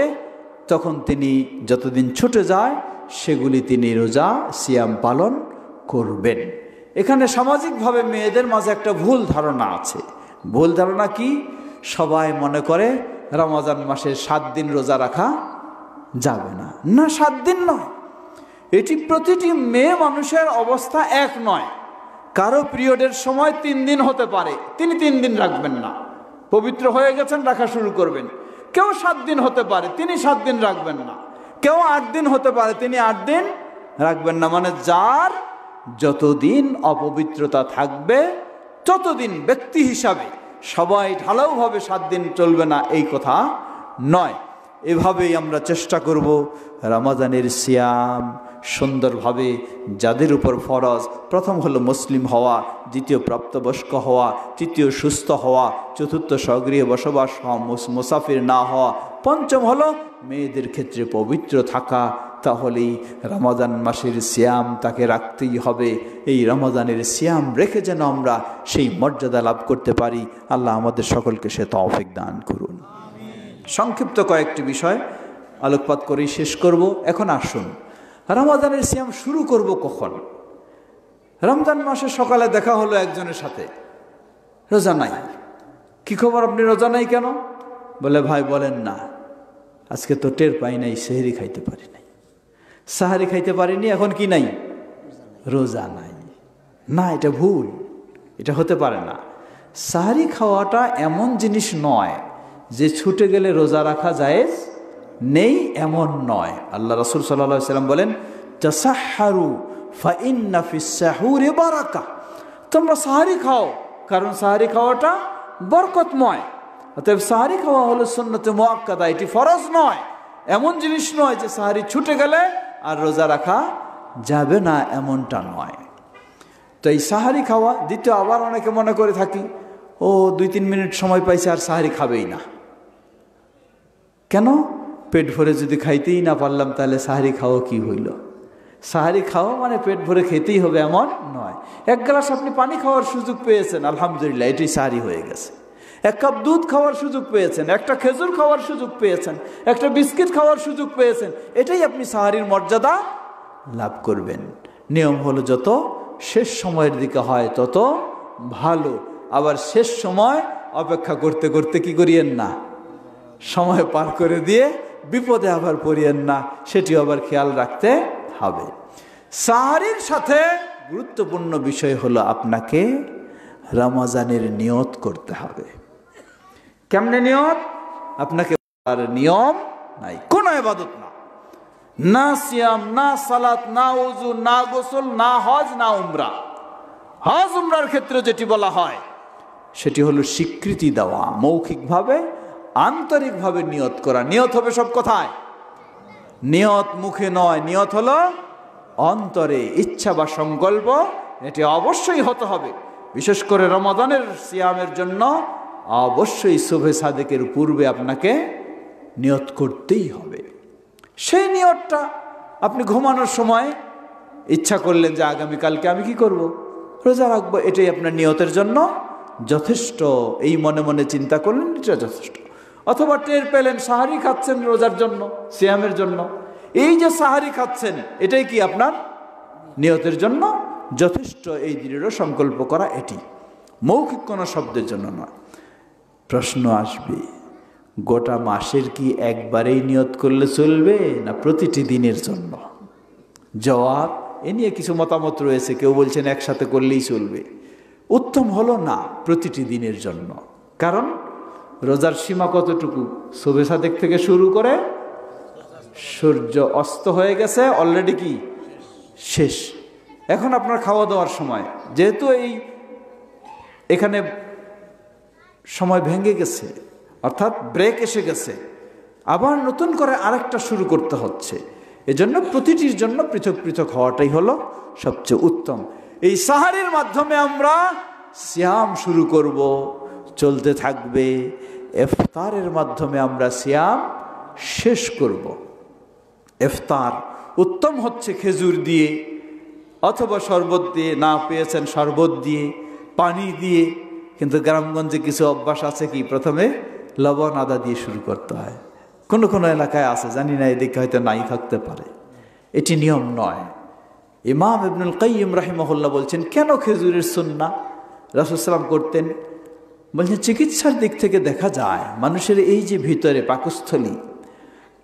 তখন তিনি যতদিন ছুটে যায় সেগুলি তিনি রোজা সিয়াম পালন করবেন। এখানে সামাজিকভাবে মেয়েদের মাঝে একটা ভুল ধারণা আছে। ভুল ধারণা কি? সবাই মনে করে রমজান মাসে 7 দিন রোজা রাখা যাবে না। না, 7 দিন নয়, এটি প্রতিটি মেয়ে মানুষের অবস্থা এক নয়। কারো পিরিয়ডের সময় 3 দিন হতে পারে, তিনি 3 দিন রাখবেন না, পবিত্র হয়ে গেছেন রাখা শুরু করবেন। কেউ 7 দিন হতে পারে, তিনি 7 দিন রাখবেন না। কেউ 8 দিন হতে পারে, তিনি 8 দিন রাখবেন না। মানে যার যতদিন অপবিত্রতা থাকবে ততদিন ব্যক্তি হিসাবে সবাই ঢালাওভাবে 7 দিন চলবে না, এই কথা নয়। এভাবেই আমরা চেষ্টা করব রমাদানের সিয়াম সুন্দরভাবে, যাদের উপর ফরজ, প্রথম হলো মুসলিম হওয়া, দ্বিতীয় প্রাপ্তবয়স্ক হওয়া, তৃতীয় সুস্থ হওয়া, চতুর্থ স্বগৃহে বসবাস হওয়া, মুসাফির না হওয়া, পঞ্চম হলো মেয়েদের ক্ষেত্রে পবিত্র থাকা। তাহলেই রমাদান মাসের সিয়াম তাকে রাখতেই হবে। এই রমাদানের সিয়াম রেখে যেন আমরা সেই মর্যাদা লাভ করতে পারি। আল্লাহ আমাদের সকলকে সে তৌফিক দান করুন। সংক্ষিপ্ত কয়েকটি বিষয় আলোকপাত করেই শেষ করব। এখন আসুন, রমাদানের সিয়াম শুরু করব কখন? রমজান মাসে সকালে দেখা হলো একজনের সাথে, রোজা নাই। কি খবর, আপনি রোজা নাই কেন? বলে, ভাই বলেন না, আজকে তো টের পাই নাই, সেহরি খাইতে পারি নাই, সাহারি খাইতে পারিনি, এখন কি নাই? রোজা নাই। না, এটা ভুল, এটা হতে পারে না। সাহারি খাওয়াটা এমন জিনিস নয় যে ছুটে গেলে রোজা রাখা জায়েজ নেই, এমন নয়। আল্লাহ রাসূল সাল্লাল্লাহু আলাইহি ওয়াসাল্লাম বলেন, তাসাহহারু ফাইন্না ফিস সাহুরি বারাকা, তোমরা সাহারি খাও, কারণ সাহারি খাওয়াটা বরকতময়। অতএব সাহারি খাওয়া হলো সুন্নতে মুআক্কাদা, এটি ফরজ নয়, এমন জিনিস নয় যে সাহারি ছুটে গেলে আর রোজা রাখা যাবে না, এমনটা নয়। তো এই সাহারি খাওয়া, দ্বিতীয় আবার অনেকে মনে করে থাকি ও 2-3 মিনিট সময় পাইছে আর সাহারি খাবেই না। কেন? পেট ভরে যদি খাইতেই না পারলাম তাহলে সাহারি খাওয়া কি হইল? সাহারি খাওয়া মানে পেট ভরে খেতেই হবে এমন নয়। 1 গ্লাস আপনি পানি খাওয়ার সুযোগ পেয়েছেন, আলহামদুলিল্লাহ, এটাই সাহারি হয়ে গেছে। 1 কাপ দুধ খাওয়ার সুযোগ পেয়েছেন, একটা খেজুর খাওয়ার সুযোগ পেয়েছেন, একটা বিস্কিট খাওয়ার সুযোগ পেয়েছেন, এটাই আপনি সাহারির মর্যাদা লাভ করবেন। নিয়ম হলো যত শেষ সময়ের দিকে হয় তত ভালো। আবার শেষ সময় অপেক্ষা করতে করতে কি করিয়েন না, সময় পার করে দিয়ে বিপদে আবার পড়িয়েন না, সেটি আবার খেয়াল রাখতে হবে। সাহারির সাথে গুরুত্বপূর্ণ বিষয় হলো আপনাকে রমজানের নিয়ত করতে হবে। কেমনে নিয়ত? আপনাকে আর নিয়ম নাই, কোনো ইবাদত না, না সিয়াম, না সালাত, না ওযু, না গোসল, না হজ, না উমরা। হজ উমরার ক্ষেত্রে যেটি বলা হয় সেটি হলো স্বীকৃতি দেওয়া, মৌখিকভাবে আন্তরিকভাবে নিয়ত করা। নিয়ত হবে সব কথায়, নিয়ত মুখে নয়, নিয়ত হলো অন্তরে, ইচ্ছা বা সংকল্প, এটি অবশ্যই হতে হবে। বিশেষ করে রমাদানের সিয়ামের জন্য অবশ্যই শুভে সাদেকের পূর্বে আপনাকে নিয়ত করতেই হবে। সেই নিয়তটা আপনি ঘুমানোর সময় ইচ্ছা করলেন যে আগামীকালকে আমি কি করব, রোজা রাখবো, এটাই আপনার নিয়তের জন্য যথেষ্ট। এই মনে মনে চিন্তা করলেন, এটা যথেষ্ট। অথবা টের পেলেন সাহারি খাচ্ছেন রোজার জন্য, সিয়ামের জন্য, এই যে সাহারি খাচ্ছেন এটাই কি আপনার নিয়তের জন্য যথেষ্ট। এই দৃঢ় সংকল্প করা, এটি মৌখিক কোনো শব্দের জন্য নয়। প্রশ্ন আসবে, গোটা মাসের কি একবারেই নিয়ত করলে চলবে না প্রতিটি দিনের জন্য? জবাব, এ নিয়ে কিছু মতামত রয়েছে। কেউ বলছেন একসাথে করলেই চলবে। উত্তম হলো না, প্রতিটি দিনের জন্য। কারণ রোজার সীমা কতটুকু? শুভে সাদেক থেকে শুরু করে সূর্য অস্ত হয়ে গেছে, অলরেডি কি শেষ। এখন আপনার খাওয়া দাওয়ার সময়, যেহেতু এখানে সময় ভেঙে গেছে, অর্থাৎ ব্রেক এসে গেছে, আবার নতুন করে আরেকটা শুরু করতে হচ্ছে। এজন্য প্রতিটির জন্য পৃথক পৃথক হওয়াটাই হলো সবচেয়ে উত্তম। এই সাহারির মাধ্যমে আমরা সিয়াম শুরু করব, চলতে থাকবে। ইফতারের মাধ্যমে আমরা সিয়াম শেষ করব। ইফতার উত্তম হচ্ছে খেজুর দিয়ে অথবা শরবত দিয়ে, না পেয়েছেন শরবত দিয়ে, পানি দিয়ে। কিন্তু গ্রামগঞ্জে কিছু অভ্যাস আছে কি, প্রথমে লবণ আদা দিয়ে শুরু করতে হয়। কোনো কোনো এলাকায় আছে, জানি না, এদিকে হয়তো নাই থাকতে পারে। এটি নিয়ম নয়। ইমাম ইবনুল কাইয়িম রাহিমাহুল্লাহ বলছেন, কেন খেজুরের সুন্নাহ রাসূল সাল্লাল্লাহু আলাইহি ওয়াসাল্লাম করতেন? বলছেন চিকিৎসার দিক থেকে দেখা যায় মানুষের এই যে ভিতরে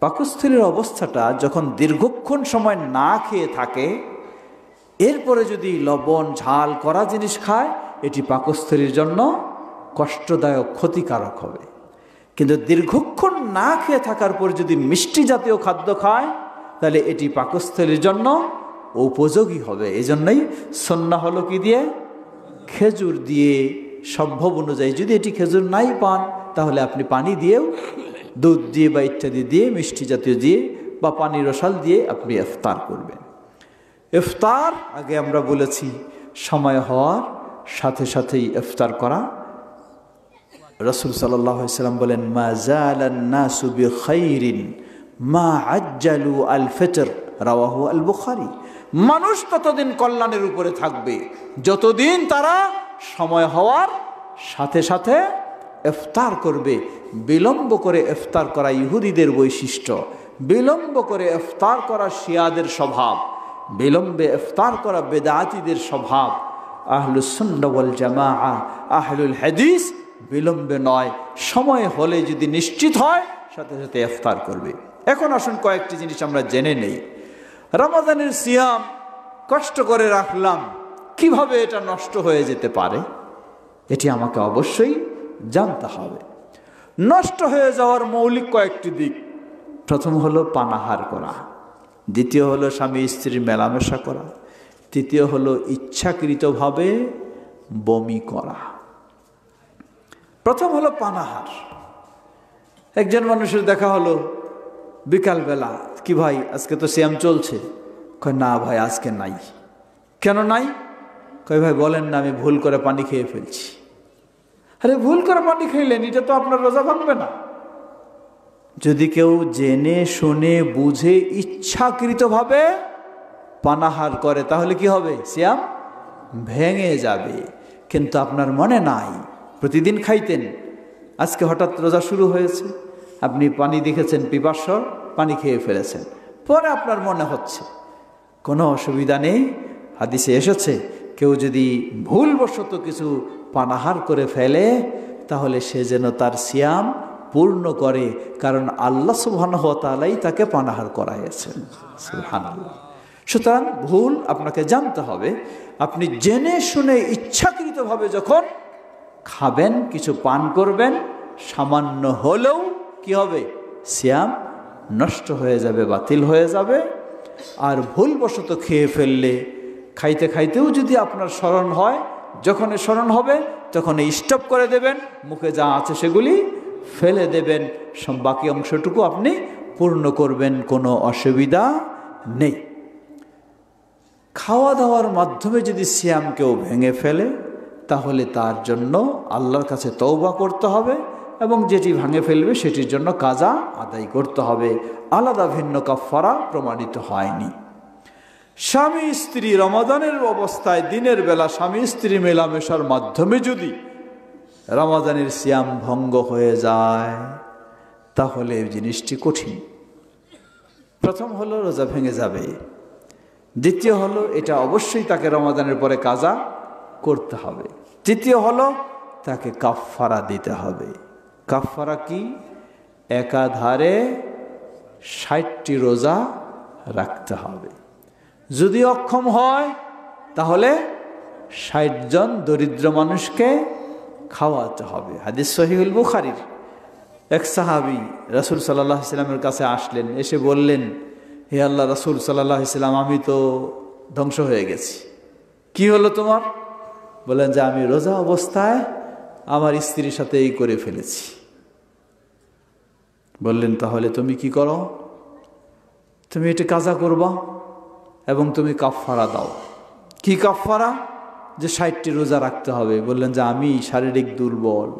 পাকস্থলীর অবস্থাটা যখন দীর্ঘক্ষণ সময় না খেয়ে থাকে, এরপরে যদি লবণ ঝাল করা জিনিস খায়, এটি পাকস্থলীর জন্য কষ্টদায়ক, ক্ষতিকারক হবে। কিন্তু দীর্ঘক্ষণ না খেয়ে থাকার পর যদি মিষ্টি জাতীয় খাদ্য খায়, তাহলে এটি পাকস্থলীর জন্য উপযোগী হবে। এজন্যই সুন্নাহ হলো কি দিয়ে? খেজুর দিয়ে। সম্ভব অনুযায়ী যদি এটি খেজুর নাই পান, তাহলে আপনি পানি দিয়েও, দুধ দিয়ে বা ইত্যাদি দিয়ে, মিষ্টি জাতীয় দিয়ে বা পানি রসাল দিয়ে আপনি ইফতার করবেন। ইফতার আগে আমরা বলেছি সময় হওয়ার সাথে সাথেই ইফতার করা। রাসূল সাল্লাল্লাহু আলাইহি ওয়াসাল্লাম বলেন, মা জালান নাসু বিখাইরিন মা আজ্জালু আল ফিতর, রাওয়াহু আল বুখারী। মানুষ ততদিন কল্যাণের উপরে থাকবে যতদিন তারা সময় হওয়ার সাথে সাথে ইফতার করবে। বিলম্ব করে ইফতার করা ইহুদিদের বৈশিষ্ট্য, বিলম্ব করে ইফতার করা শিয়াদের স্বভাব, বিলম্বে ইফতার করা বেদাতীদের স্বভাব। আহলুস সুন্নাহ ওয়াল জামাআ, আহলুল হাদিস বিলম্বে নয়, সময় হলে যদি নিশ্চিত হয় সাথে সাথে ইফতার করবে। এখন আসুন কয়েকটি জিনিস আমরা জেনে নেই। রমাদানের সিয়াম কষ্ট করে রাখলাম, কিভাবে এটা নষ্ট হয়ে যেতে পারে এটি আমাকে অবশ্যই জানতে হবে। নষ্ট হয়ে যাওয়ার মৌলিক কয়েকটি দিক। প্রথম হলো পানাহার করা, দ্বিতীয় হলো স্বামী স্ত্রীর মেলামেশা করা, তৃতীয় হলো ইচ্ছাকৃতভাবে বমি করা। প্রথম হলো পানাহার। একজন মানুষের দেখা হলো বিকালবেলা, কি ভাই আজকে তো সিয়াম চলছে? কয় না ভাই আজকে নাই। কেন নাই? কয় ভাই বলেন না, আমি ভুল করে পানি খেয়ে ফেলছি। আরে ভুল করে পানি খাইলেন, এটা তো আপনার রোজা ভাঙবে না। যদি কেউ জেনে শুনে বুঝে ইচ্ছাকৃতভাবে পানাহার করে তাহলে কি হবে? সিয়াম ভেঙে যাবে। কিন্তু আপনার মনে নাই, প্রতিদিন খাইতেন, আজকে হঠাৎ রোজা শুরু হয়েছে, আপনি পানি দেখেছেন পিপাসা, পানি খেয়ে ফেলেছেন, পরে আপনার মনে হচ্ছে, কোনো অসুবিধা নেই। হাদিসে এসেছে কেউ যদি ভুলবশত কিছু পানাহার করে ফেলে তাহলে সে যেন তার সিয়াম পূর্ণ করে, কারণ আল্লাহ সুবহানাহু ওয়া তাআলাই তাকে পানাহার করাইয়েছেন। সুবহানাল্লাহ। সুতরাং ভুল আপনাকে জানতে হবে। আপনি জেনে শুনে ইচ্ছাকৃতভাবে যখন খাবেন, কিছু পান করবেন, সামান্য হলেও কি হবে? সিয়াম নষ্ট হয়ে যাবে, বাতিল হয়ে যাবে। আর ভুলবশত খেয়ে ফেললে, খাইতে খাইতেও যদি আপনার স্মরণ হয়, যখন স্মরণ হবে তখন স্টপ করে দেবেন, মুখে যা আছে সেগুলি ফেলে দেবেন, বাকি অংশটুকু আপনি পূর্ণ করবেন, কোনো অসুবিধা নেই। খাওয়া দাওয়ার মাধ্যমে যদি সিয়াম কেউ ভেঙে ফেলে তাহলে তার জন্য আল্লাহর কাছে তওবা করতে হবে এবং যেটি ভেঙে ফেলবে সেটির জন্য কাজা আদায় করতে হবে। আলাদা ভিন্ন কাফারা প্রমাণিত হয়নি। স্বামী স্ত্রী রমাদানের অবস্থায় দিনের বেলা স্বামী স্ত্রী মেলামেশার মাধ্যমে যদি রমাদানের সিয়াম ভঙ্গ হয়ে যায় তাহলে এই জিনিসটি কঠিন। প্রথম হলো রোজা ভেঙে যাবে, দ্বিতীয় হলো এটা অবশ্যই তাকে রমাদানের পরে কাজা করতে হবে, তৃতীয় হলো তাকে কাফারা দিতে হবে। কাফারা কি? একাধারে ৬০টি রোজা রাখতে হবে। যদি অক্ষম হয় তাহলে ৬০ জন দরিদ্র মানুষকে খাওয়াতে হবে। হাদিস সহিহুল বুখারীর। এক সাহাবী রাসূল সাল্লাল্লাহু আলাইহি ওয়াসাল্লামের কাছে আসলেন, এসে বললেন, হে আল্লাহ রাসূল সাল্লাল্লাহু আলাইহি ওয়াসাল্লাম, আমি তো ধ্বংস হয়ে গেছি। কি হলো তোমার? বললেন যে আমি রোজা অবস্থায় আমার স্ত্রীর সাথে এই করে ফেলেছি। বললেন তাহলে তুমি কি করো? তুমি এটা কাজা করবা এবং তুমি কাফারা দাও। কি কাফারা? যে ৬০টি রোজা রাখতে হবে। বললেন যে আমি শারীরিক দুর্বল,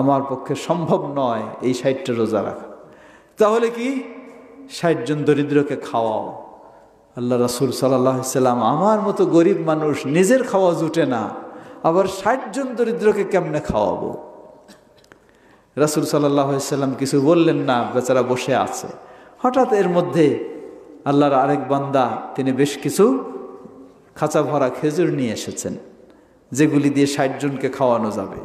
আমার পক্ষে সম্ভব নয় এই ৬০টা রোজা রাখা। তাহলে কি? ৬০ জন দরিদ্রকে খাওয়াও। আল্লাহ রাসূল সাল্লাল্লাহু আলাইহি ওয়াসাল্লাম, আমার মতো গরিব মানুষ নিজের খাওয়া জুটে না, আবার ৬০ জন দরিদ্রকে কেমনে খাওয়াবো? রাসূল সাল্লাল্লাহু আলাইহি ওয়াসাল্লাম কিছু বললেন না, বেচারা বসে আছে। হঠাৎ এর মধ্যে আল্লাহর আরেক বান্দা, তিনি বেশ কিছু খাঁচা ভরা খেজুর নিয়ে এসেছেন যেগুলি দিয়ে ৬০ জনকে খাওয়ানো যাবে।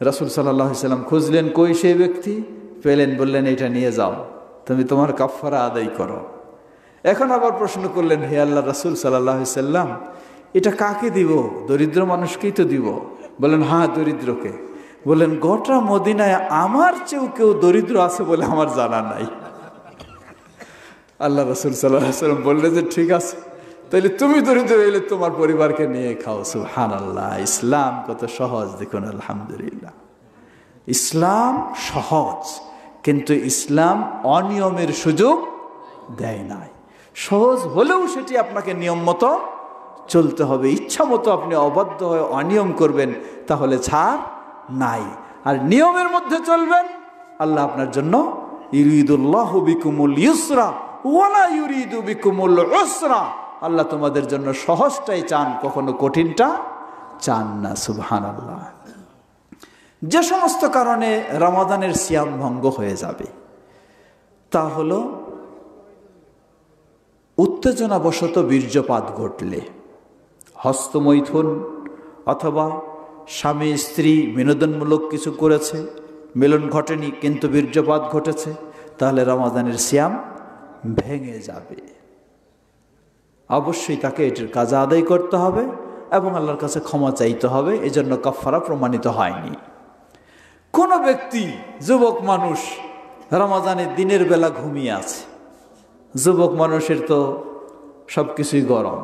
রাসূল সাল্লাল্লাহু আলাইহি ওয়াসাল্লাম খুঁজলেন, কই সেই ব্যক্তি? পেলেন, বললেন এটা নিয়ে যাও, তুমি তোমার কাফারা আদায় করো। এখন আবার প্রশ্ন করলেন, হে আল্লাহ রাসূল সাল্লাল্লাহু আলাইহি ওয়াসাল্লাম, এটা কাকে দিব? দরিদ্র মানুষকেই তো দিব। বলেন হ্যাঁ, দরিদ্রকে। বলেন গোটা মদিনায় আমার চেয়েও কেউ দরিদ্র আছে বলে আমার জানা নাই। আল্লাহ রাসূল সাল্লাল্লাহু আলাইহি ওয়াসাল্লাম বললেন যে ঠিক আছে, তাহলে তুমি দরিদ্র হইলে তোমার পরিবারকে নিয়ে খাও। সুবহানাল্লাহ। ইসলাম কত সহজ দেখুন, আলহামদুলিল্লাহ। ইসলাম সহজ, কিন্তু ইসলাম অনিয়মের সুযোগ দেয় নাই। সহজ হলেও সেটি আপনাকে নিয়ম মতো চলতে হবে। ইচ্ছা মতো আপনি অবাধ্য হয়ে অনিয়ম করবেন তাহলে ছাড় নাই। আর নিয়মের মধ্যে চলবেন, আল্লাহ আপনার জন্য ইউরিদুল্লাহু বিকুমুল ইউসরা ওয়ালা ইউরিদু বিকুমুল উসরা, আল্লাহ তোমাদের জন্য সহজটাই চান, কখনো কঠিনটা চান না। সুবহানাল্লাহ। যে সমস্ত কারণে রমাদানের সিয়াম ভঙ্গ হয়ে যাবে তা হলো উত্তেজনাবশত বীর্যপাত ঘটলে, হস্তমৈথুন, অথবা স্বামী স্ত্রী বিনোদনমূলক কিছু করেছে, মিলন ঘটেনি কিন্তু বীর্যপাত ঘটেছে, তাহলে রমাদানের সিয়াম ভেঙে যাবে। অবশ্যই তাকে এটির কাজা আদায় করতে হবে এবং আল্লাহর কাছে ক্ষমা চাইতে হবে। এজন্য কাফারা প্রমাণিত হয়নি। কোনো ব্যক্তি, যুবক মানুষ রমাদানের দিনের বেলা ঘুমিয়ে আছে, যুবক মানুষের তো সব কিছুই গরম,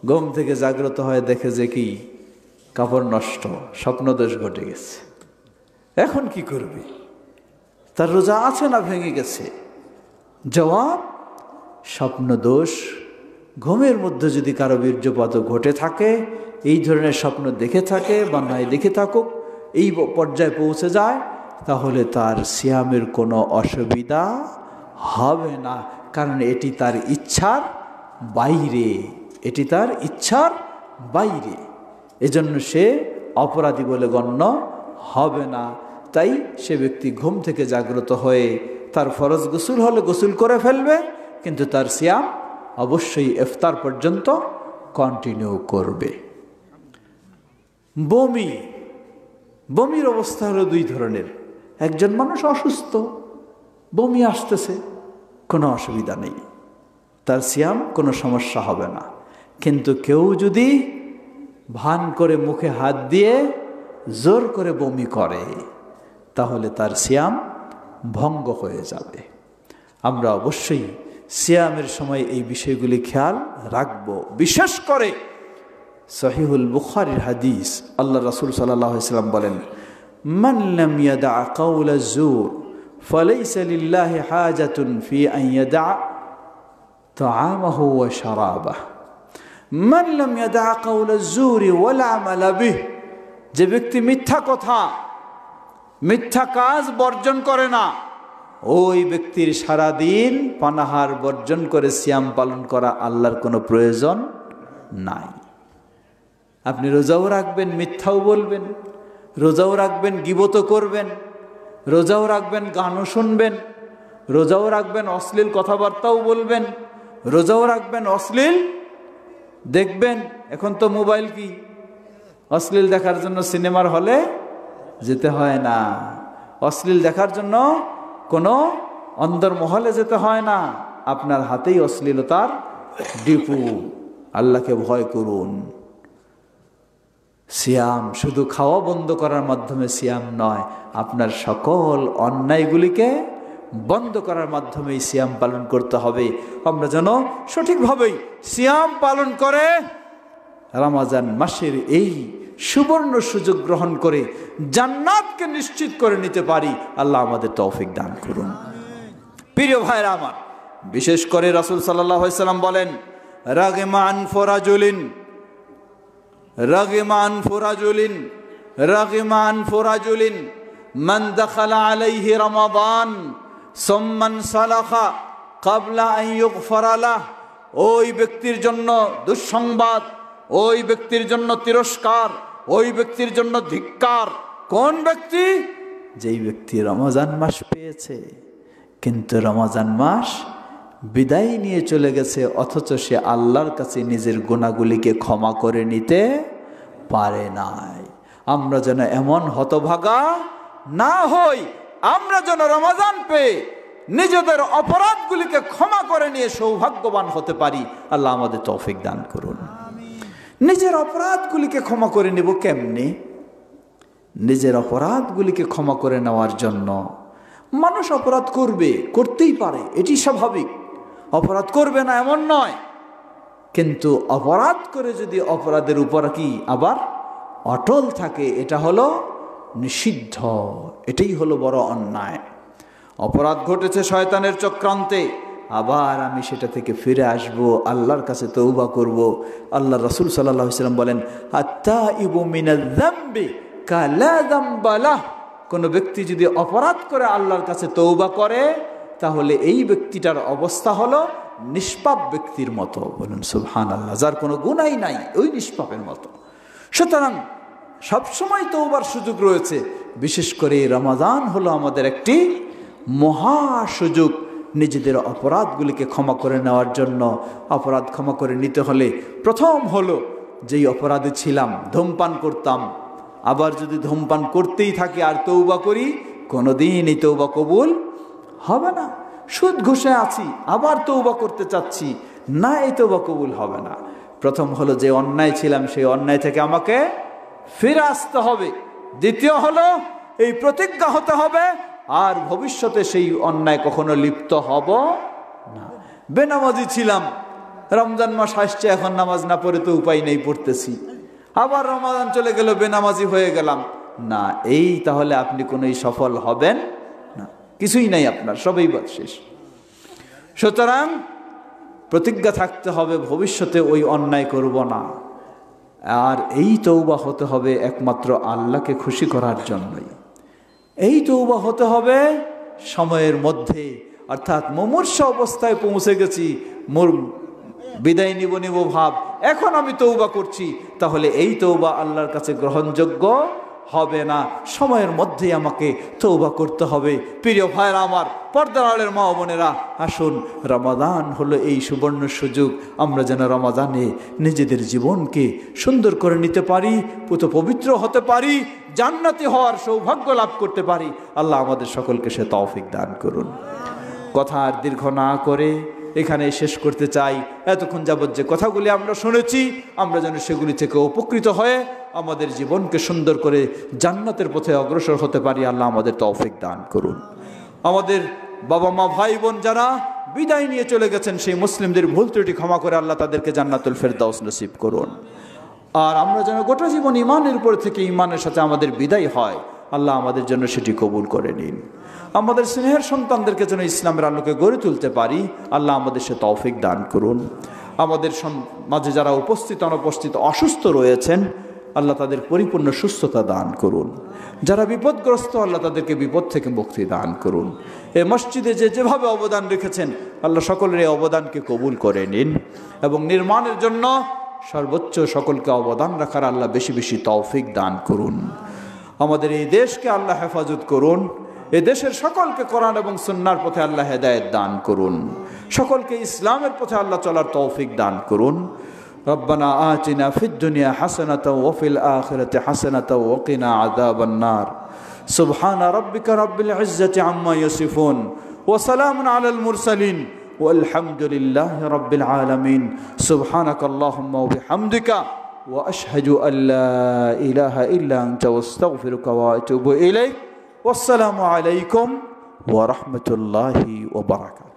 ঘুম থেকে জাগ্রত হয়ে দেখে যে কি কাপড় নষ্ট, স্বপ্নদোষ ঘটে গেছে, এখন কি করবে? তার রোজা আছে না ভেঙে গেছে? জবাব, স্বপ্নদোষ, ঘুমের মধ্যে যদি কারো বীর্যপাত ঘটে থাকে, এই ধরনের স্বপ্ন দেখে থাকে বা নাই দেখে থাকুক, এই পর্যায়ে পৌঁছে যায়, তাহলে তার সিয়ামের কোনো অসুবিধা হবে না, কারণ এটি তার ইচ্ছার বাইরে, এটি তার ইচ্ছার বাইরে, এজন্য সে অপরাধী বলে গণ্য হবে না। তাই সে ব্যক্তি ঘুম থেকে জাগ্রত হয়ে তার ফরজ গোসল হলে গোসল করে ফেলবে, কিন্তু তার সিয়াম অবশ্যই ইফতার পর্যন্ত কন্টিনিউ করবে। বমি, বমির অবস্থা হলো দুই ধরনের। একজন মানুষ অসুস্থ, বমি আসতেছে, কোনো অসুবিধা নেই, তার সিয়াম কোনো সমস্যা হবে না। কিন্তু কেউ যদি ভান করে মুখে হাত দিয়ে জোর করে বমি করে, তাহলে তার সিয়াম ভঙ্গ হয়ে যাবে। আমরা অবশ্যই সিয়ামের সময় এই বিষয়গুলি খেয়াল রাখব। বিশেষ করে সহিহুল বুখারীর হাদিস, আল্লাহ রাসূল সাল্লাল্লাহু আলাইহি ওয়াসাল্লাম বলেন, মান লাম ইয়াদা কাওলা যুর ফালাইসা লিল্লাহি হাজাতুন ফি আন ইয়াদা তাআমাহু ওয়া শারাবাহু। মান লাম ইয়াদা কাওলা যুরি ওয়াল আমালা বিহি, যে ব্যক্তি মিথ্যা কথা, মিথ্যা কাজ বর্জন করে না, ওই ব্যক্তির সারাদিন পানাহার বর্জন করে সিয়াম পালন করা আল্লাহর কোনো প্রয়োজন নাই। আপনি রোজাও রাখবেন, মিথ্যাও বলবেন, রোজাও রাখবেন, গীবত করবেন, রোজাও রাখবেন, গানও শুনবেন, রোজাও রাখবেন, অশ্লীল কথাবার্তাও বলবেন, রোজাও রাখবেন, অশ্লীল দেখবেন। এখন তো মোবাইল কি, অশ্লীল দেখার জন্য সিনেমার হলে যেতে হয় না, অশ্লীল দেখার জন্য কোনো অন্দরমহলে যেতে হয় না, আপনার হাতেই অশ্লীলতার ডিপু। আল্লাহকে ভয় করুন। সিয়াম শুধু খাওয়া বন্ধ করার মাধ্যমে সিয়াম নয়, আপনার সকল অন্যায়গুলিকে বন্ধ করার মাধ্যমেই সিয়াম পালন করতে হবে। আমরা যেন সঠিকভাবেই সিয়াম পালন করে রমজান মাসের এই সুবর্ণ সুযোগ গ্রহণ করে জান্নাতকে নিশ্চিত করে নিতে পারি। আল্লাহ আমাদের তৌফিক দান করুন। প্রিয় ভাইরা আমার, বিশেষ করে রাসূল সাল্লাল্লাহু আলাইহি ওয়াসাল্লাম বলেন, রাগিমান ফরাজুলিন, রাগিমান ফরাজুলিন, রাগিমান ফরাজুলিন মান দাখালা আলাইহি রমাদান সুম্মান সালাখা ক্বাবলা আন ইউগফারা লাহ। ওই ব্যক্তির জন্য দুঃসংবাদ, ওই ব্যক্তির জন্য তিরস্কার, ওই ব্যক্তির জন্য ধিক্কার। কোন ব্যক্তি? যেই ব্যক্তি রমজান মাস পেয়েছে কিন্তু রমজান মাস বিদায় নিয়ে চলে গেছে, অথচ সে আল্লাহর কাছে নিজের গুনাহগুলিকে ক্ষমা করে নিতে পারে নাই। আমরা যেন এমন হতভাগা না হই, আমরা যেন রমজান পেয়ে নিজেদের অপরাধগুলিকে ক্ষমা করে নিয়ে সৌভাগ্যবান হতে পারি। আল্লাহ আমাদের তৌফিক দান করুন। নিজের অপরাধগুলিকে ক্ষমা করে নেব কেমনে? নিজের অপরাধগুলিকে ক্ষমা করে নেওয়ার জন্য, মানুষ অপরাধ করবে, করতেই পারে, এটি স্বাভাবিক, অপরাধ করবে না এমন নয়, কিন্তু অপরাধ করে যদি অপরাধের উপর কি আবার অটল থাকে, এটা হলো নিষিদ্ধ, এটাই হলো বড় অন্যায়। অপরাধ ঘটেছে শয়তানের চক্রান্তে, আবার আমি সেটা থেকে ফিরে আসব, আল্লাহর কাছে তওবা করব। আল্লাহ রাসূল সাল্লাল্লাহু আলাইহি ওয়াসাল্লাম বলেন, আত-তাইবু মিনাল যামবি কালা যামবা লাহ। কোনো ব্যক্তি যদি অপরাধ করে আল্লাহর কাছে তওবা করে, তাহলে এই ব্যক্তিটার অবস্থা হলো নিষ্পাপ ব্যক্তির মতো। বলুন সুবহানাল্লাহ। যার কোনো গুনাহই নাই, ওই নিষ্পাপের মতো। সুতরাং সবসময় তওবার সুযোগ রয়েছে। বিশেষ করে রমাদান হলো আমাদের একটি মহা সুযোগ নিজেদের অপরাধগুলিকে ক্ষমা করে নেওয়ার জন্য। অপরাধ ক্ষমা করে নিতে হলে প্রথম হলো, যেই অপরাধে ছিলাম, ধূমপান করতাম, আবার যদি ধূমপান করতেই থাকি আর তওবা করি, কোনোদিন এই তওবা কবুল হবে না। সুদ ঘুষে আছি, আবার তওবা করতে চাচ্ছি না, এই তওবা কবুল হবে না। প্রথম হলো, যে অন্যায় ছিলাম সেই অন্যায় থেকে আমাকে ফিরে আসতে হবে। দ্বিতীয় হলো, এই প্রতিজ্ঞা হতে হবে আর ভবিষ্যতে সেই অন্যায় কখনো লিপ্ত হব না। বেনামাজি ছিলাম, রমজান মাস আসছে, এখন নামাজ না পড়ে তো উপায় নেই, পড়তেছি, আবার রমাদান চলে গেল, বেনামাজি হয়ে গেলাম, না, এই তাহলে আপনি কোনোই সফল হবেন না, কিছুই নাই আপনার, সবই বাদ শেষ। সুতরাং প্রতিজ্ঞা থাকতে হবে ভবিষ্যতে ওই অন্যায় করব না। আর এই তওবা হতে হবে একমাত্র আল্লাহকে খুশি করার জন্যই। এই তওবা হতে হবে সময়ের মধ্যে, অর্থাৎ মুমূর্ষ অবস্থায় পৌঁছে গেছি, মোর বিদায় নিব ভাব, এখন আমি তওবা করছি, তাহলে এই তওবা আল্লাহর কাছে গ্রহণযোগ্য হবে না। সময়ের মধ্যেই আমাকে তওবা করতে হবে। প্রিয় ভাইরা আমার, পর্দার আড়ালের মা ও বোনেরা, আসুন, রমাদান হলো এই সুবর্ণ সুযোগ, আমরা যেন রমাদানে নিজেদের জীবনকে সুন্দর করে নিতে পারি, পবিত্র হতে পারি, জান্নাতি হওয়ার সৌভাগ্য লাভ করতে পারি। আল্লাহ আমাদের সকলকে সে তৌফিক দান করুন। কথা আর দীর্ঘ না করে এখানে শেষ করতে চাই। এতক্ষণ যাবৎ যে কথাগুলি আমরা শুনেছি, আমরা যেন সেগুলি থেকে উপকৃত হয়ে আমাদের জীবনকে সুন্দর করে জান্নাতের পথে অগ্রসর হতে পারি। আল্লাহ আমাদের তৌফিক দান করুন। আমাদের বাবা মা ভাই বোন যারা বিদায় নিয়ে চলে গেছেন, সেই মুসলিমদের ভুল ত্রুটি ক্ষমা করে আল্লাহ তাদেরকে জান্নাতুল ফেরদাউস নসিব করুন। আর আমরা যেন গোটা জীবন ঈমানের উপর থেকে ঈমানের সাথে আমাদের বিদায় হয়, আল্লাহ আমাদের জন্য সেটি কবুল করে নিন। আমাদের স্নেহের সন্তানদেরকে যেন ইসলামের আলোকে গড়ে তুলতে পারি, আল্লাহ আমাদের সে তৌফিক দান করুন। আমাদের মাঝে যারা উপস্থিত অনুপস্থিত অসুস্থ রয়েছেন, আল্লাহ তাদের পরিপূর্ণ সুস্থতা দান করুন। যারা বিপদগ্রস্ত, আল্লাহ তাদেরকে বিপদ থেকে মুক্তি দান করুন। এই মসজিদে যেভাবে অবদান রেখেছেন, আল্লাহ সকলের এই অবদানকে কবুল করে নিন এবং নির্মাণের জন্য সর্বোচ্চ সকলকে অবদান রাখার আল্লাহ বেশি বেশি তৌফিক দান করুন। আমাদের এই দেশকে আল্লাহ হেফাজত করুন। এ দেশের সকলকে কোরআন এবং সুন্নাহর পথে আল্লাহ হেদায়েত দান করুন। সকলকে ইসলামের পথে আল্লাহ চলার তৌফিক দান করুন। রব্বানা আতিনা ফিদ দুনিয়া হাসানাতাও ওয়া ফিল আখিরাতি হাসানাতাও ওয়া কিনা আযাবান নার। সুবহানা রাব্বিকা রাব্বিল ইজ্জাতি আম্মা ইয়াসিফুন ওয়া সালামুন আলাল মুরসালিন ওয়ালহামদুলিল্লাহি রাব্বিল আলামিন। সুবহানাকাল্লাহুম্মা ওয়া বিহামদিকা ওয়া আশহাদু আল্লা ইলাহা ইল্লা আনতা আস্তাগফিরুকা ওয়া আতুবু ইলাইক। ওয়াসসালামু আলাইকুম ওয়া রাহমাতুল্লাহি ওয়া বারাকাতুহু।